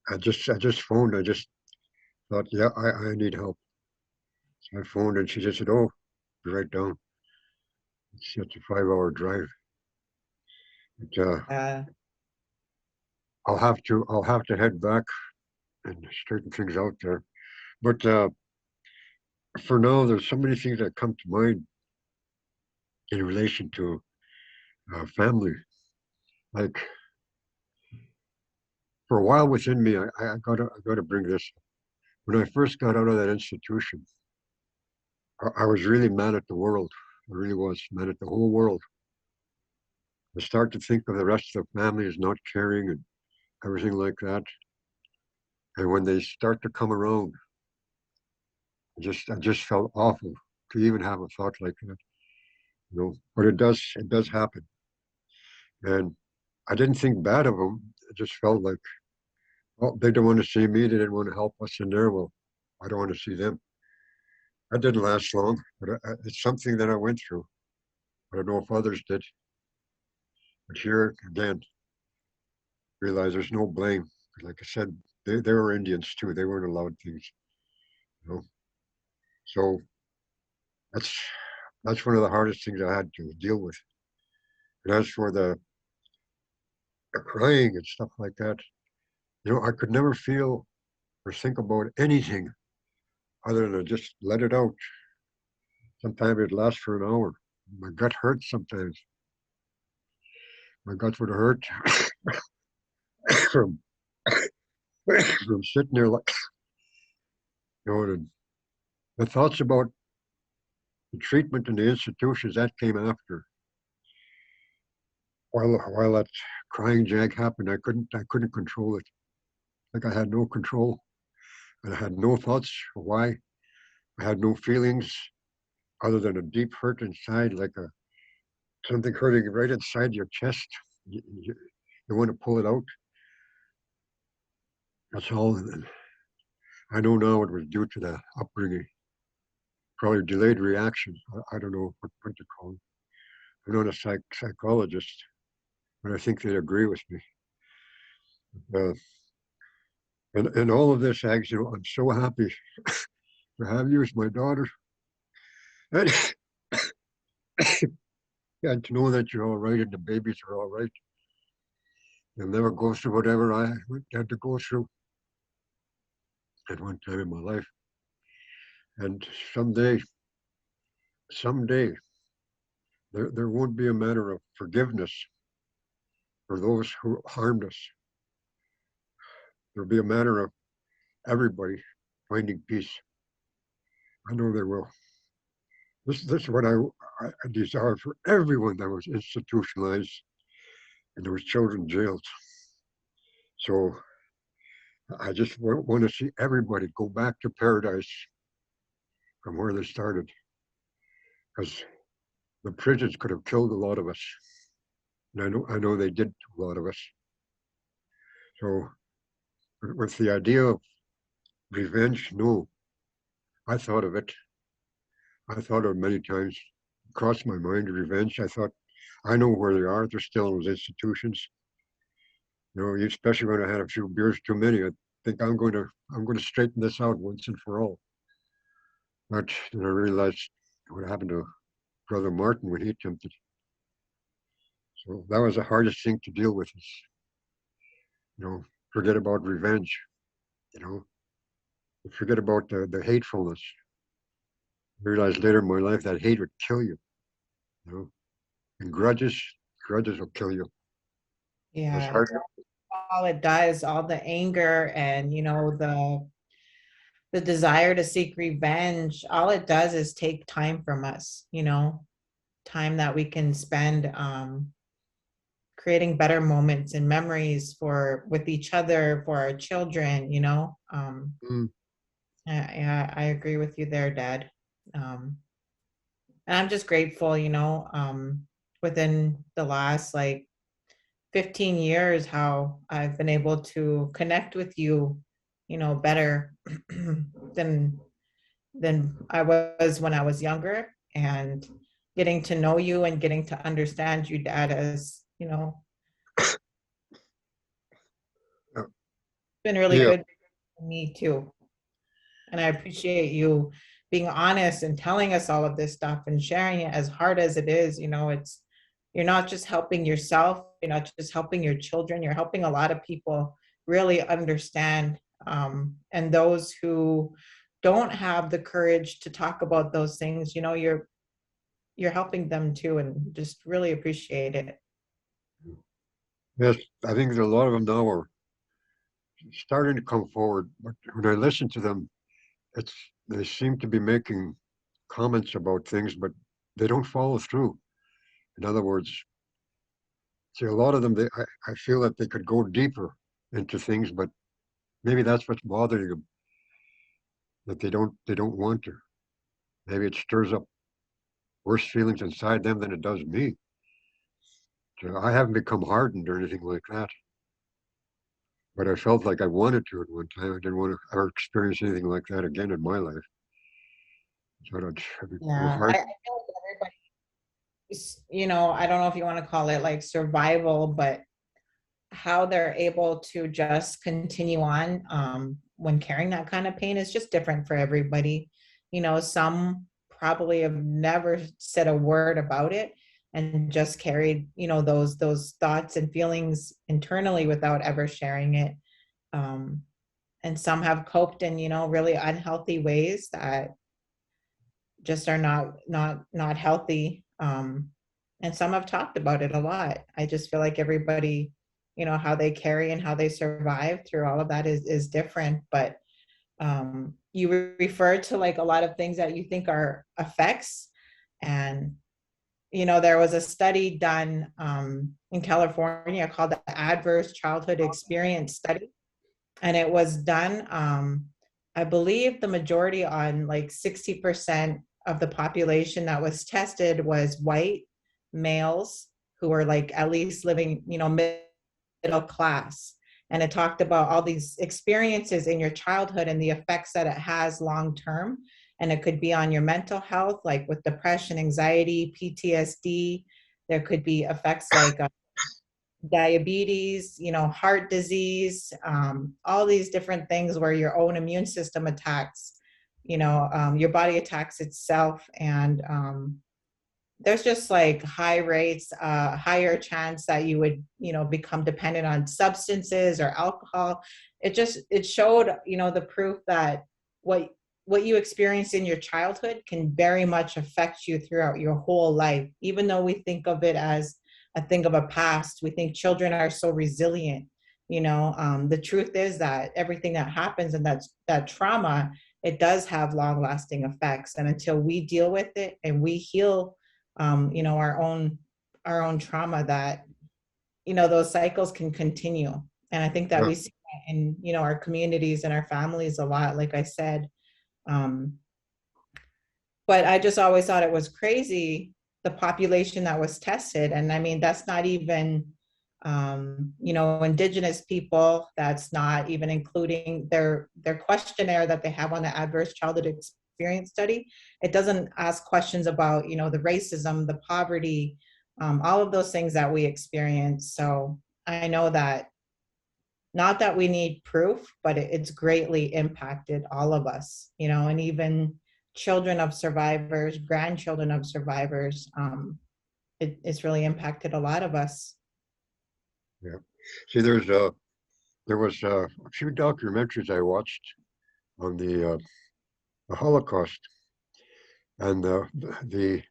I just phoned. I just thought, yeah, I need help. So I phoned and she just said, oh, be right down. It's a 5-hour drive. But, uh, I'll have to head back and straighten things out there. But for now, there's so many things that come to mind in relation to family. Like for a while within me, I gotta bring this. When I first got out of that institution, I was really mad at the world. I really was mad at the whole world. I start to think of the rest of the family as not caring and everything like that. And when they start to come around, I just felt awful to even have a thought like that. But it does happen. And I didn't think bad of them. It just felt like, well, they don't want to see me. They didn't want to help us in there. Well, I don't want to see them. That didn't last long, but it's something that I went through. I don't know if others did. But here again, realize there's no blame. Like I said, they were Indians too. They weren't allowed things, you know. So that's that's one of the hardest things I had to deal with. And as for the crying and stuff like that, I could never feel or think about anything other than to just let it out. Sometimes it'd last for an hour. My gut hurts sometimes. My gut would hurt from from sitting there like, and the thoughts about the treatment in the institutions that came after. While that crying jag happened, I couldn't control it. Like I had no control, and I had no thoughts of why. I had no feelings other than a deep hurt inside, like something hurting right inside your chest. You want to pull it out. That's all. And I know now it was due to the upbringing, probably delayed reaction. I don't know what to call it. I'm not a psychologist, but I think they'd agree with me. Uh, and all of this, actually, I'm so happy to have you as my daughter, and, and to know that you're all right and the babies are all right. You'll never go through whatever I had to go through at one time in my life. And someday, there won't be a matter of forgiveness for those who harmed us. There'll be a matter of everybody finding peace. I know there will. This is what I desire for everyone that was institutionalized and there was children jailed. So I just want to see everybody go back to paradise from where they started, because the prisons could have killed a lot of us, and I know they did to a lot of us. So with the idea of revenge, no, I thought of it. I thought of it many times. It crossed my mind, revenge. I thought, I know where they are. They're still in those institutions. Especially when I had a few beers too many. I think I'm going to straighten this out once and for all. But then I realized what happened to Brother Martin when he attempted. So that was the hardest thing to deal with. Is, forget about revenge. You know, forget about the hatefulness. I realized later in my life that hate would kill you. You know, and grudges will kill you. As yeah. hard all it does, all the anger and, the desire to seek revenge, all it does is take time from us, time that we can spend creating better moments and memories for with each other, for our children. Mm. Yeah, I agree with you there, Dad. And I'm just grateful, within the last like 15 years, how I've been able to connect with you, better than I was when I was younger, and getting to know you and getting to understand you, Dad, as Yeah. been really Yeah. good for me too. And I appreciate you being honest and telling us all of this stuff and sharing it, as hard as it is. You're not just helping yourself, you're not just helping your children, you're helping a lot of people really understand. And those who don't have the courage to talk about those things, you're helping them too, and just really appreciate it. Yes, I think that a lot of them now are starting to come forward, but when I listen to them, it's they seem to be making comments about things, but they don't follow through. In other words, see, a lot of them, I feel that they could go deeper into things, but maybe that's what's bothering them, that they don't want to. Maybe it stirs up worse feelings inside them than it does me. So I haven't become hardened or anything like that, but I felt like I wanted to at one time. I didn't want to ever experience anything like that again in my life. So I'd be a little Yeah, I hard. feel like everybody, I don't know if you want to call it like survival, but how they're able to just continue on when carrying that kind of pain is just different for everybody. Some probably have never said a word about it and just carried, those thoughts and feelings internally without ever sharing it. Um, and some have coped in, really unhealthy ways that just are not healthy. And some have talked about it a lot. I just feel like everybody, how they carry and how they survive through all of that is different. But you refer to like a lot of things that you think are effects. And there was a study done in California called the Adverse Childhood Experience Study, and it was done, I believe the majority on like 60% of the population that was tested was white males who were like at least living, middle class. And it talked about all these experiences in your childhood and the effects that it has long term. And it could be on your mental health, like with depression, anxiety, PTSD. There could be effects like diabetes, heart disease, all these different things where your own immune system attacks, your body attacks itself. And there's just like high rates, higher chance that you would, become dependent on substances or alcohol. It showed, the proof that what what you experience in your childhood can very much affect you throughout your whole life. Even though we think of it as a thing of a past, we think children are so resilient. The truth is that everything that happens and that trauma, it does have long lasting effects. And until we deal with it and we heal, our own trauma, that those cycles can continue. And I think that Yeah. we see that in our communities and our families a lot, like I said. um, but I just always thought it was crazy, the population that was tested. And I mean, that's not even indigenous people. That's not even including their questionnaire that they have on the adverse childhood experience study. It doesn't ask questions about the racism, the poverty, all of those things that we experience. So I know that, not that we need proof, but it's greatly impacted all of us, and even children of survivors, grandchildren of survivors. It's really impacted a lot of us. Yeah. See, there was a few documentaries I watched on the Holocaust and the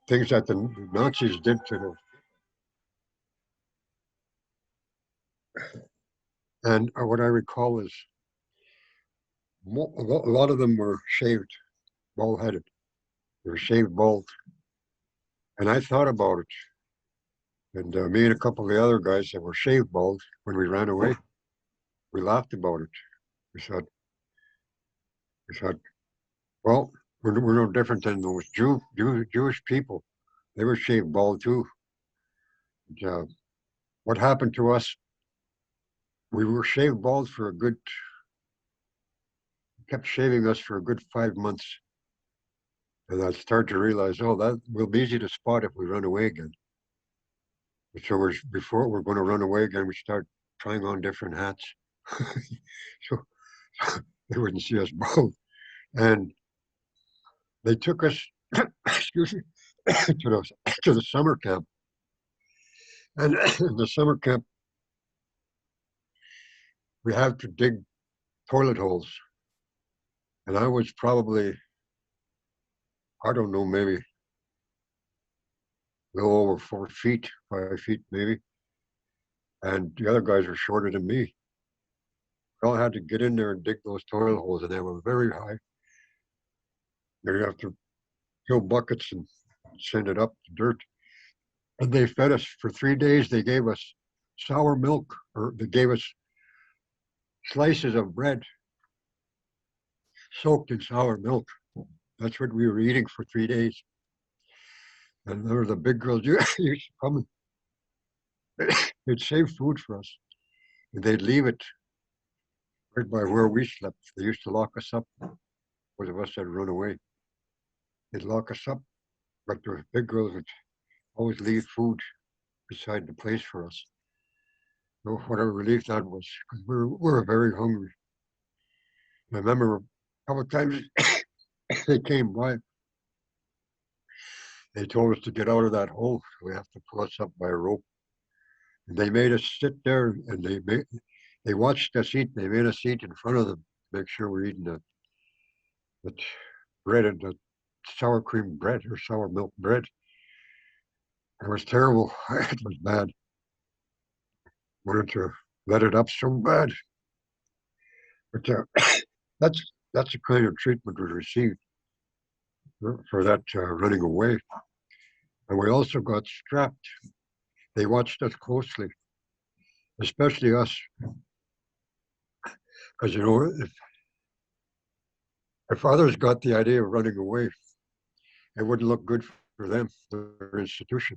things that the Nazis did to And what I recall is a lot of them were shaved, bald-headed. They were shaved bald. And I thought about it. And me and a couple of the other guys that were shaved bald, when we ran away, we laughed about it. We said, we said, well, we're no different than those Jewish people. They were shaved bald too. And, what happened to us? We were shaved bald for a good, kept shaving us for a good 5 months. And I started to realize, oh, that will be easy to spot if we run away again. So before we're going to run away again, we start trying on different hats. So they wouldn't see us both. And they took us, excuse me, to the summer camp. And in the summer camp, we had to dig toilet holes. And I was probably, I don't know, maybe a little over 4 feet, 5 feet maybe. And the other guys were shorter than me. We all had to get in there and dig those toilet holes, and they were very high. You have to fill buckets and send it up to dirt. And they fed us for 3 days. They gave us sour milk, or they gave us slices of bread soaked in sour milk. That's what we were eating for 3 days. And there were the big girls used to come and they'd save food for us. And they'd leave it right by where we slept. They used to lock us up. Those of us had run away. They'd lock us up, but the big girls would always leave food beside the place for us. So what a relief that was, because we were very hungry. I remember a couple of times they came by. They told us to get out of that hole. We have to pull us up by a rope. And they made us sit there, and they watched us eat. They made us eat in front of them to make sure we're eating the bread and the sour cream bread or sour milk bread. It was terrible. It was bad. Wanted to let it up so bad. But that's the kind of treatment we received for that running away. And we also got strapped. They watched us closely, especially us, because if others got the idea of running away, it wouldn't look good for them, their institution.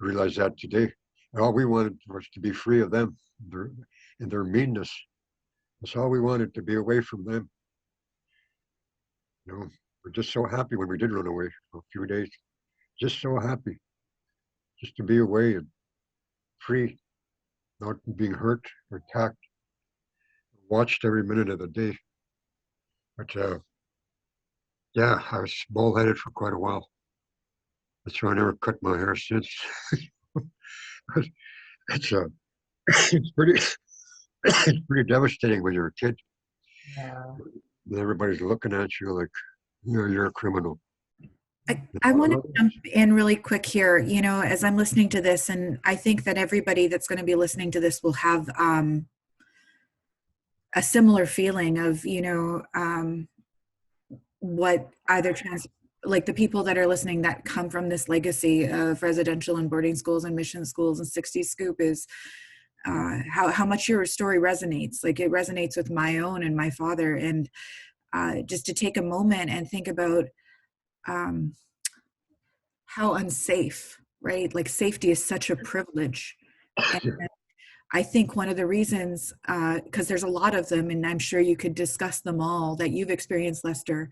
I realize that today. And all we wanted was to be free of them and their meanness. That's all we wanted, to be away from them. We're just so happy when we did run away for a few days. Just so happy, just to be away and free, not being hurt or attacked. Watched every minute of the day. But yeah, I was bald-headed for quite a while. That's why I never cut my hair since. it's it's pretty it's pretty devastating when you're a kid. Yeah. And everybody's looking at you like you're a criminal. I want to jump in really quick here, as I'm listening to this, and I think that everybody that's going to be listening to this will have a similar feeling of, what either like the people that are listening that come from this legacy of residential and boarding schools and mission schools and 60s Scoop is how much your story resonates. Like it resonates with my own and my father. And just to take a moment and think about how unsafe, right? Like safety is such a privilege. And I think one of the reasons, because there's a lot of them, and I'm sure you could discuss them all that you've experienced, Lester,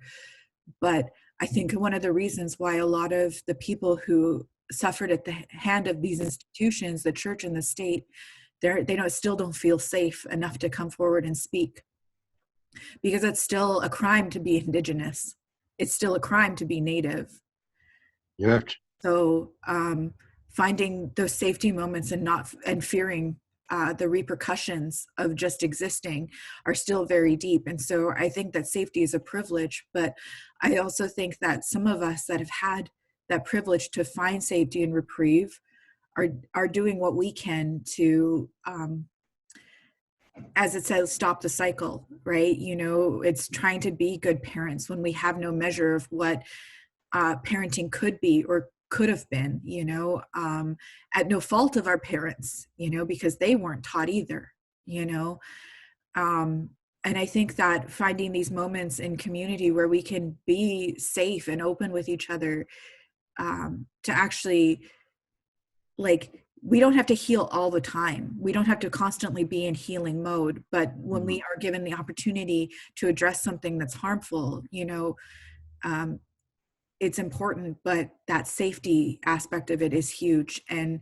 but I think one of the reasons why a lot of the people who suffered at the hand of these institutions, the church and the state, they still don't feel safe enough to come forward and speak, because it's still a crime to be Indigenous. It's still a crime to be Native. Yeah. So finding those safety moments and fearing the repercussions of just existing are still very deep. And so I think that safety is a privilege, but I also think that some of us that have had that privilege to find safety and reprieve are doing what we can to as it says, stop the cycle, right? You know, it's trying to be good parents when we have no measure of what parenting could be or could have been, you know, at no fault of our parents, you know, because they weren't taught either, you know. Um, and I think that finding these moments in community where we can be safe and open with each other, to actually, like, we don't have to heal all the time. We don't have to constantly be in healing mode. But when we are given the opportunity to address something that's harmful, you know, um, it's important, but that safety aspect of it is huge. And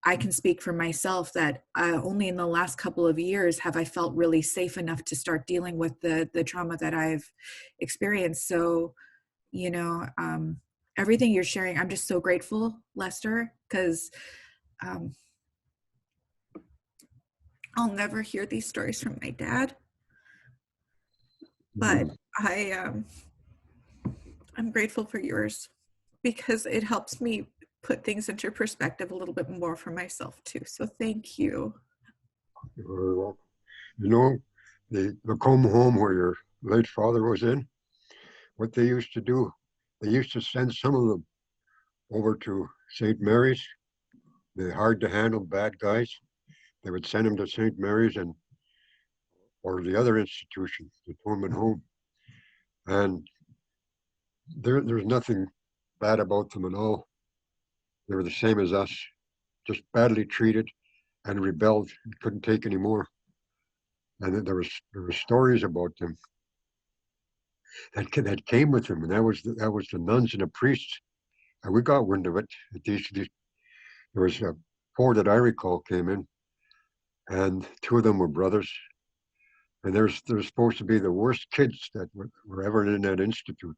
I can speak for myself that only in the last couple of years have I felt really safe enough to start dealing with the trauma that I've experienced. So, you know, everything you're sharing, I'm just so grateful, Lester, because um, I'll never hear these stories from my dad. But I'm grateful for yours because it helps me put things into perspective a little bit more for myself too. So thank you. You're very welcome. You know, the come home where your late father was in, what they used to do, they used to send some of them over to St. Mary's, the hard to handle bad guys. They would send them to St. Mary's and or the other institution, the Pullman home. And there's nothing bad about them at all. They were the same as us, just badly treated and rebelled and couldn't take any more. And there were stories about them that came with them, and that was the nuns and the priests. And we got wind of it. There was four that I recall came in, and two of them were brothers. And they're supposed to be the worst kids that were ever in that institute.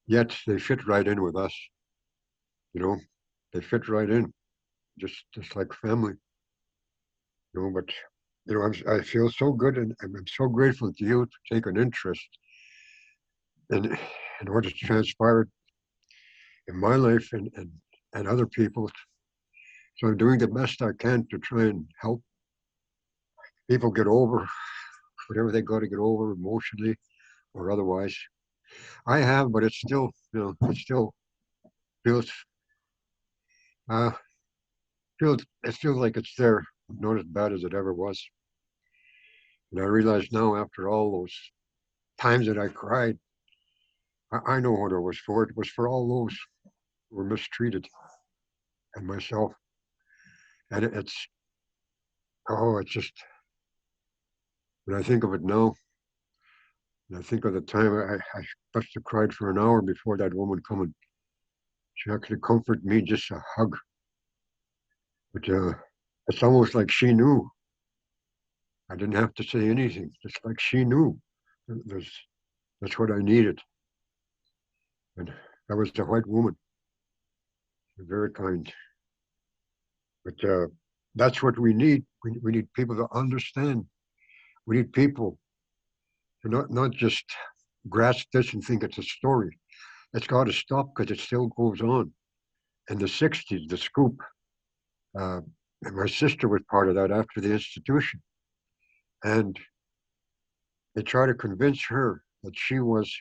Yet they fit right in with us. You know, they fit right in, just like family. You know, but you know, I feel so good, and I'm so grateful to you to take an interest in what has transpired in my life and other people's. So I'm doing the best I can to try and help people get over whatever they got to get over emotionally or otherwise. I have, but it's still, it still feels, uh, it feels like it's there, not as bad as it ever was. And I realize now, after all those times that I cried, I know what it was for. It was for all those who were mistreated and myself. And it's just, when I think of it now, and I think of the time I must have cried for an hour before that woman come and she actually comforted me, just a hug. But it's almost like she knew. I didn't have to say anything, just like she knew. There's, that's what I needed. And that was a white woman, very kind. But that's what we need. We need people to understand. We need people to not just grasp this and think it's a story. It's got to stop because it still goes on. In the 60s, the scoop, and my sister was part of that after the institution. And they tried to convince her that she was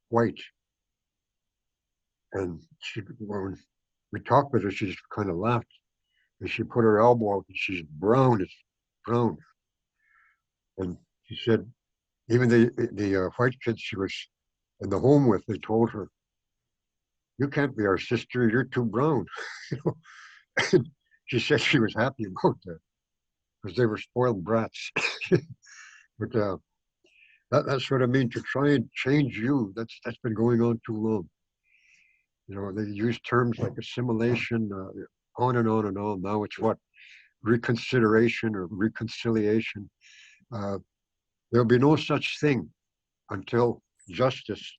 white. And when we talked with her, she just kind of laughed. And she put her elbow out and she's brown, it's brown. And she said, even the white kids she was in the home with, they told her, "You can't be our sister. You're too brown." You know? And she said she was happy about that because they were spoiled brats. But that's what I mean, to try and change you. That's been going on too long. You know, they use terms like assimilation, on and on and on. Now it's what, reconsideration or reconciliation. Uh, there'll be no such thing until justice,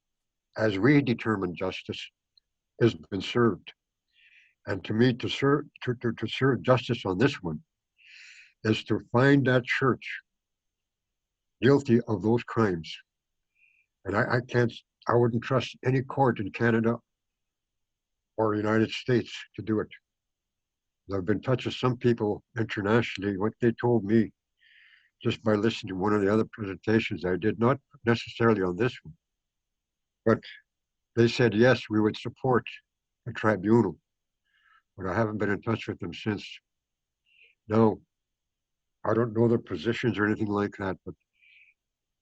as we determine justice, has been served. And to me, to serve justice on this one is to find that church guilty of those crimes. And I wouldn't trust any court in Canada or the United States to do it. I've been in touch with some people internationally. What they told me just by listening to one of the other presentations I did, not necessarily on this one, but they said, yes, we would support a tribunal, but I haven't been in touch with them since. No, I don't know their positions or anything like that, but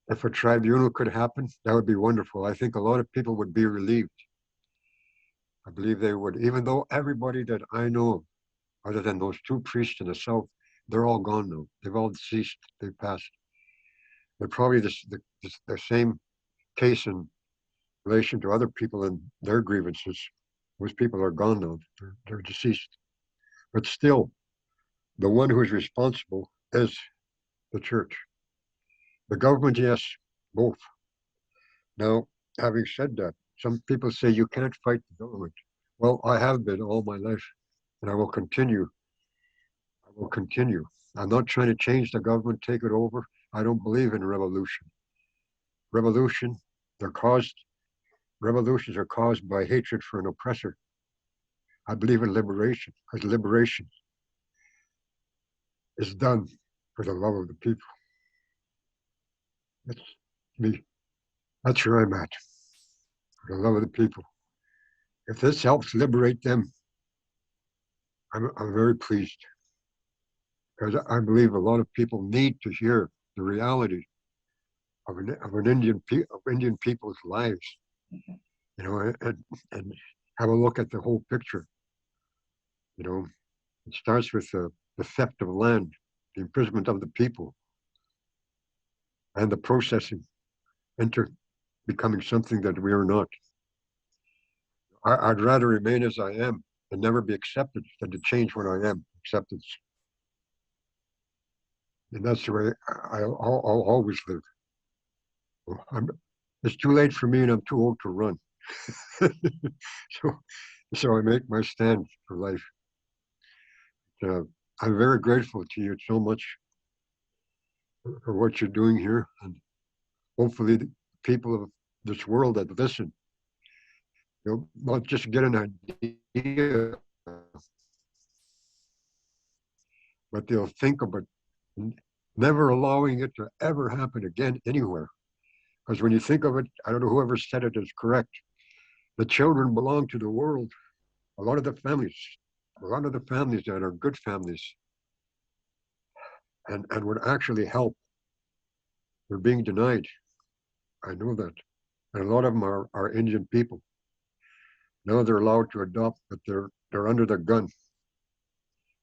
if a tribunal could happen, that would be wonderful. I think a lot of people would be relieved. I believe they would, even though everybody that I know, other than those two priests in the south, they're all gone now. They've all deceased. They've passed. They're probably the same case in relation to other people and their grievances. Those people are gone now. They're deceased. But still, the one who is responsible is the church. The government, yes, both. Now, having said that, some people say you can't fight the government. Well, I have been all my life, and I will continue. I will continue. I'm not trying to change the government, take it over. I don't believe in revolution. Revolution, revolutions are caused by hatred for an oppressor. I believe in liberation, because liberation is done for the love of the people. That's me. That's where I'm at, for the love of the people. If this helps liberate them, I'm very pleased, because I believe a lot of people need to hear the reality of Indian people's lives, you know, and have a look at the whole picture. You know, it starts with the theft of land, the imprisonment of the people, and the processing into becoming something that we are not. I'd rather remain as I am and never be accepted than to change when I am accepted. And that's the way I'll always live. It's too late for me and I'm too old to run. so I make my stand for life. I'm very grateful to you so much for what you're doing here. And hopefully the people of this world that listen, not just get an idea, but they'll think about never allowing it to ever happen again anywhere. Because when you think of it, I don't know whoever said it is correct. The children belong to the world. A lot of the families that are good families and would actually help, they're being denied. I know that. And a lot of them are Indian people. Now they're allowed to adopt, but they're under the gun.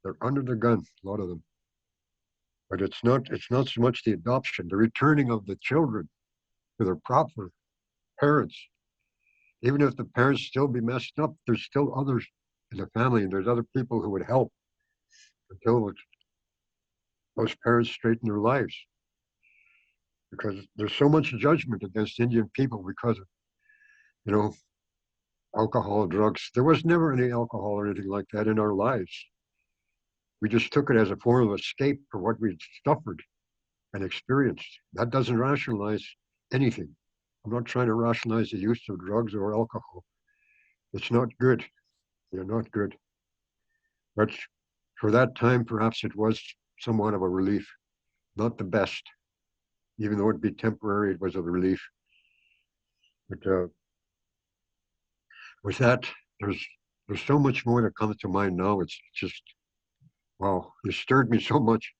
They're under the gun, a lot of them. But it's not so much the adoption, the returning of the children to their proper parents. Even if the parents still be messed up, there's still others in the family, and there's other people who would help until those parents straighten their lives. Because there's so much judgment against Indian people because of, alcohol, drugs. There was never any alcohol or anything like that in our lives. We just took it as a form of escape for what we'd suffered and experienced. That doesn't rationalize anything. I'm not trying to rationalize the use of drugs or alcohol. It's not good. They're not good. But for that time, perhaps it was somewhat of a relief. Not the best. Even though it'd be temporary, it was a relief. But with that, there's so much more that comes to mind now. It's just, wow, you stirred me so much.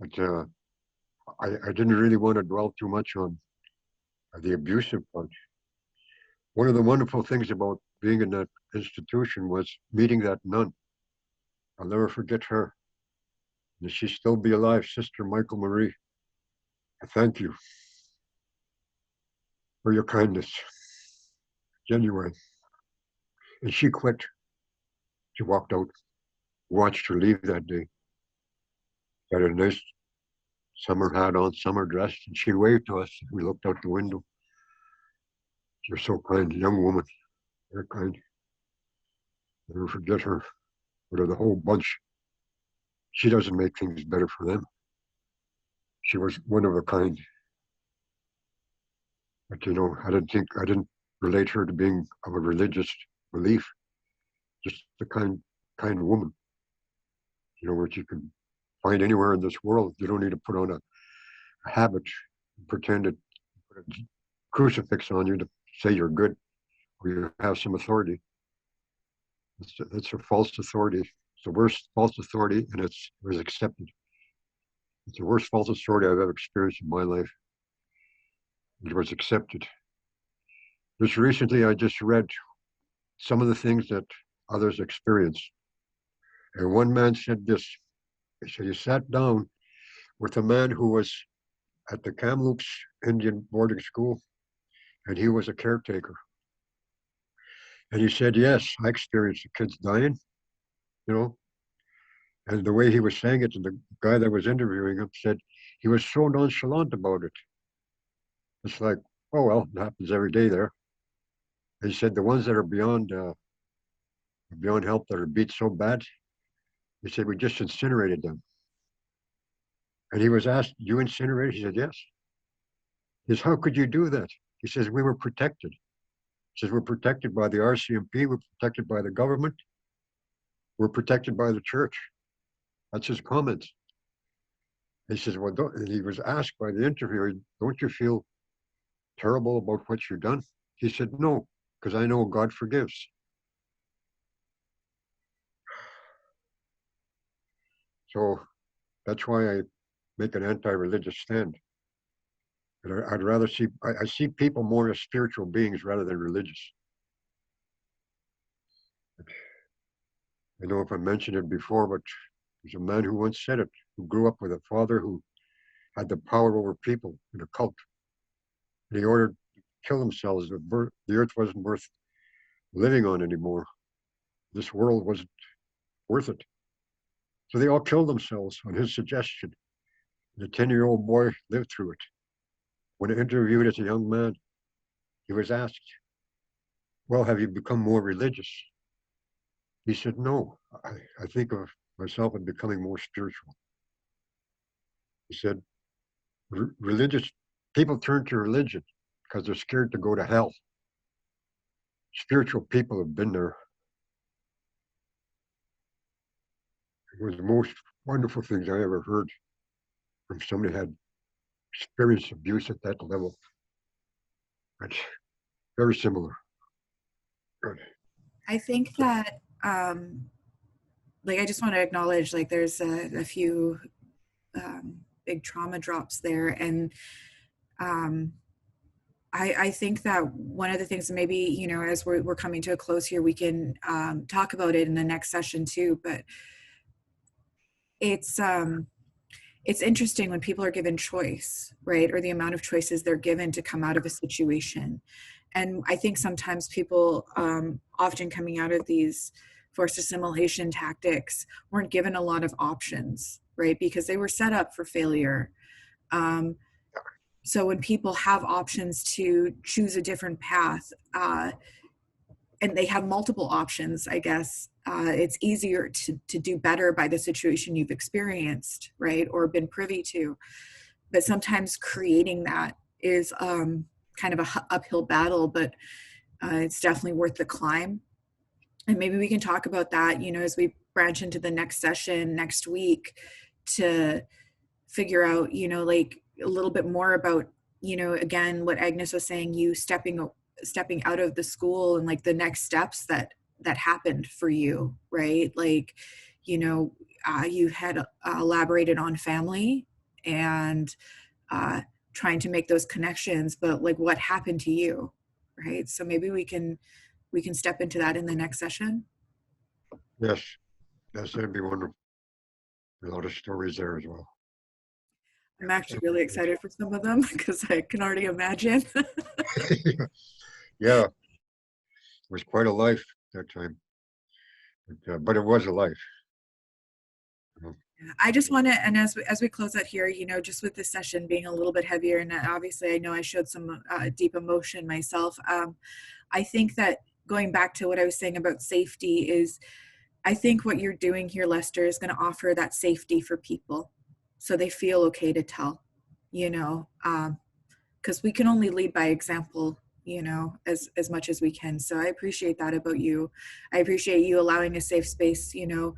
But I didn't really want to dwell too much on the abusive part. One of the wonderful things about being in that institution was meeting that nun. I'll never forget her. May she still be alive, Sister Michael Marie. I thank you for your kindness. Genuine. And she quit. She walked out. Watched her leave that day. Had a nice summer hat on, summer dress, and she waved to us. We looked out the window. She was so kind, young woman, very kind. Never forget her. But of the whole bunch, she doesn't make things better for them. She was one of a kind. But I didn't relate her to being of a religious belief. Just the kind woman, which you can find anywhere in this world. You don't need to put on habit, pretended put a crucifix on you to say you're good or you have some authority. It's a false authority. It's the worst false authority, and it was accepted. It's the worst false authority I've ever experienced in my life. It was accepted. Just recently, I just read some of the things that others experience. And one man said this. He said he sat down with a man who was at the Kamloops Indian boarding school, and he was a caretaker. And he said, yes, I experienced the kids dying, you know. And the way he was saying it to the guy that was interviewing him said he was so nonchalant about it. It's like, oh, well, it happens every day there. And he said the ones that are beyond help, that are beat so bad, he said, we just incinerated them. And he was asked, you incinerated? He said, yes. He says, how could you do that? He says, we were protected. He says, we're protected by the RCMP, we're protected by the government, we're protected by the church. That's his comments. He says, well, and he was asked by the interviewer, don't you feel terrible about what you've done? He said, no, because I know God forgives. So that's why I make an anti-religious stand. And I'd rather see, I see people more as spiritual beings rather than religious. I know if I mentioned it before, but there's a man who once said it, who grew up with a father who had the power over people in a cult. And he ordered to kill themselves. The earth wasn't worth living on anymore. This world wasn't worth it. So they all killed themselves on his suggestion. The 10-year-old boy lived through it. When interviewed as a young man, he was asked, well, have you become more religious? He said, no, I think of myself as becoming more spiritual. He said, religious people turn to religion because they're scared to go to hell. Spiritual people have been there. It was the most wonderful things I ever heard from somebody who had experienced abuse at that level. It's very similar. Good. I think that, like, I just want to acknowledge, like, there's a few big trauma drops there. And I think that one of the things, maybe, you know, as we're coming to a close here, we can talk about it in the next session too, but it's interesting when people are given choice, right? Or the amount of choices they're given to come out of a situation. And I think sometimes people, often coming out of these forced assimilation tactics, weren't given a lot of options, right? Because they were set up for failure. So when people have options to choose a different path, and they have multiple options, I guess, it's easier to do better by the situation you've experienced, right? Or been privy to. But sometimes creating that is kind of a uphill battle, but it's definitely worth the climb. And maybe we can talk about that, you know, as we branch into the next session next week, to figure out, you know, like a little bit more about, you know, again, what Agnes was saying, you stepping out of the school and like the next steps that happened for you, right? Like, you know, you had elaborated on family and trying to make those connections, but like what happened to you, right? So maybe we can step into that in the next session. Yes, that'd be wonderful. A lot of stories there as well. I'm actually really excited for some of them because I can already imagine. Yeah, it was quite a life that time, but it was a life. I just want to, and as we close out here, you know, just with this session being a little bit heavier, and obviously I know I showed some deep emotion myself. I think that going back to what I was saying about safety is, I think what you're doing here, Lester, is going to offer that safety for people, so they feel okay to tell, you know, because we can only lead by example, you know, as much as we can. So I appreciate that about you. I appreciate you allowing a safe space, you know,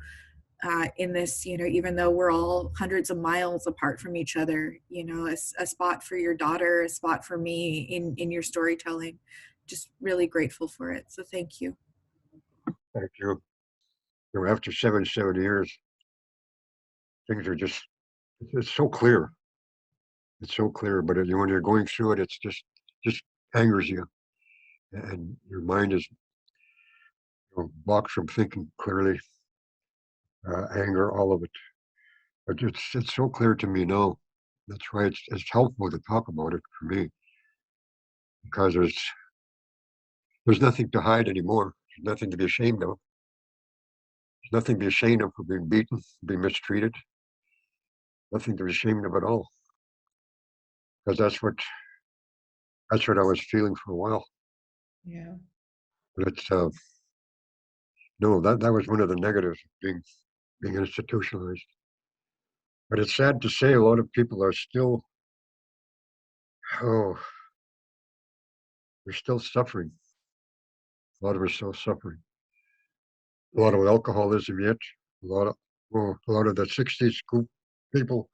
in this, even though we're all hundreds of miles apart from each other, a spot for your daughter, a spot for me in your storytelling. Just really grateful for it. So thank you. Thank you. After 77 years, things are just, it's so clear. It's so clear, but when you're going through it, it's just angers you. And your mind is blocked from thinking clearly, anger, all of it. But it's so clear to me now. That's why it's helpful to talk about it for me, because there's nothing to hide anymore. There's nothing to be ashamed of. There's nothing to be ashamed of for being beaten, being mistreated. Nothing to be ashamed of at all. Because that's what I was feeling for a while. Yeah. But it's no, that was one of the negatives of being institutionalized. But it's sad to say a lot of people are still, oh, they're still suffering. A lot of them are still suffering. A lot of alcoholism yet. A lot of the 60s group people,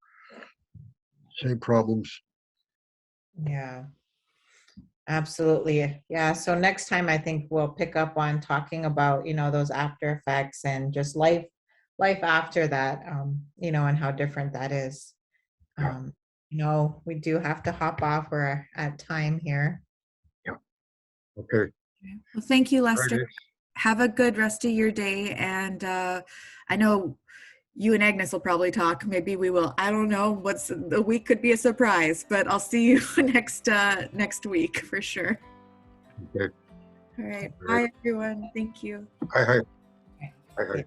same problems. Yeah. Absolutely. Yeah. So next time I think we'll pick up on talking about, those after effects and just life after that, and how different that is. Yeah. We do have to hop off. We're at time here. Yeah. Okay. Well, thank you, Lester. Friday. Have a good rest of your day. And I know you and Agnes will probably talk. Maybe we will. I don't know. The week could be a surprise, but I'll see you next week for sure. Okay. All right. All right. Bye, everyone. Thank you. Hi. Okay. Hi.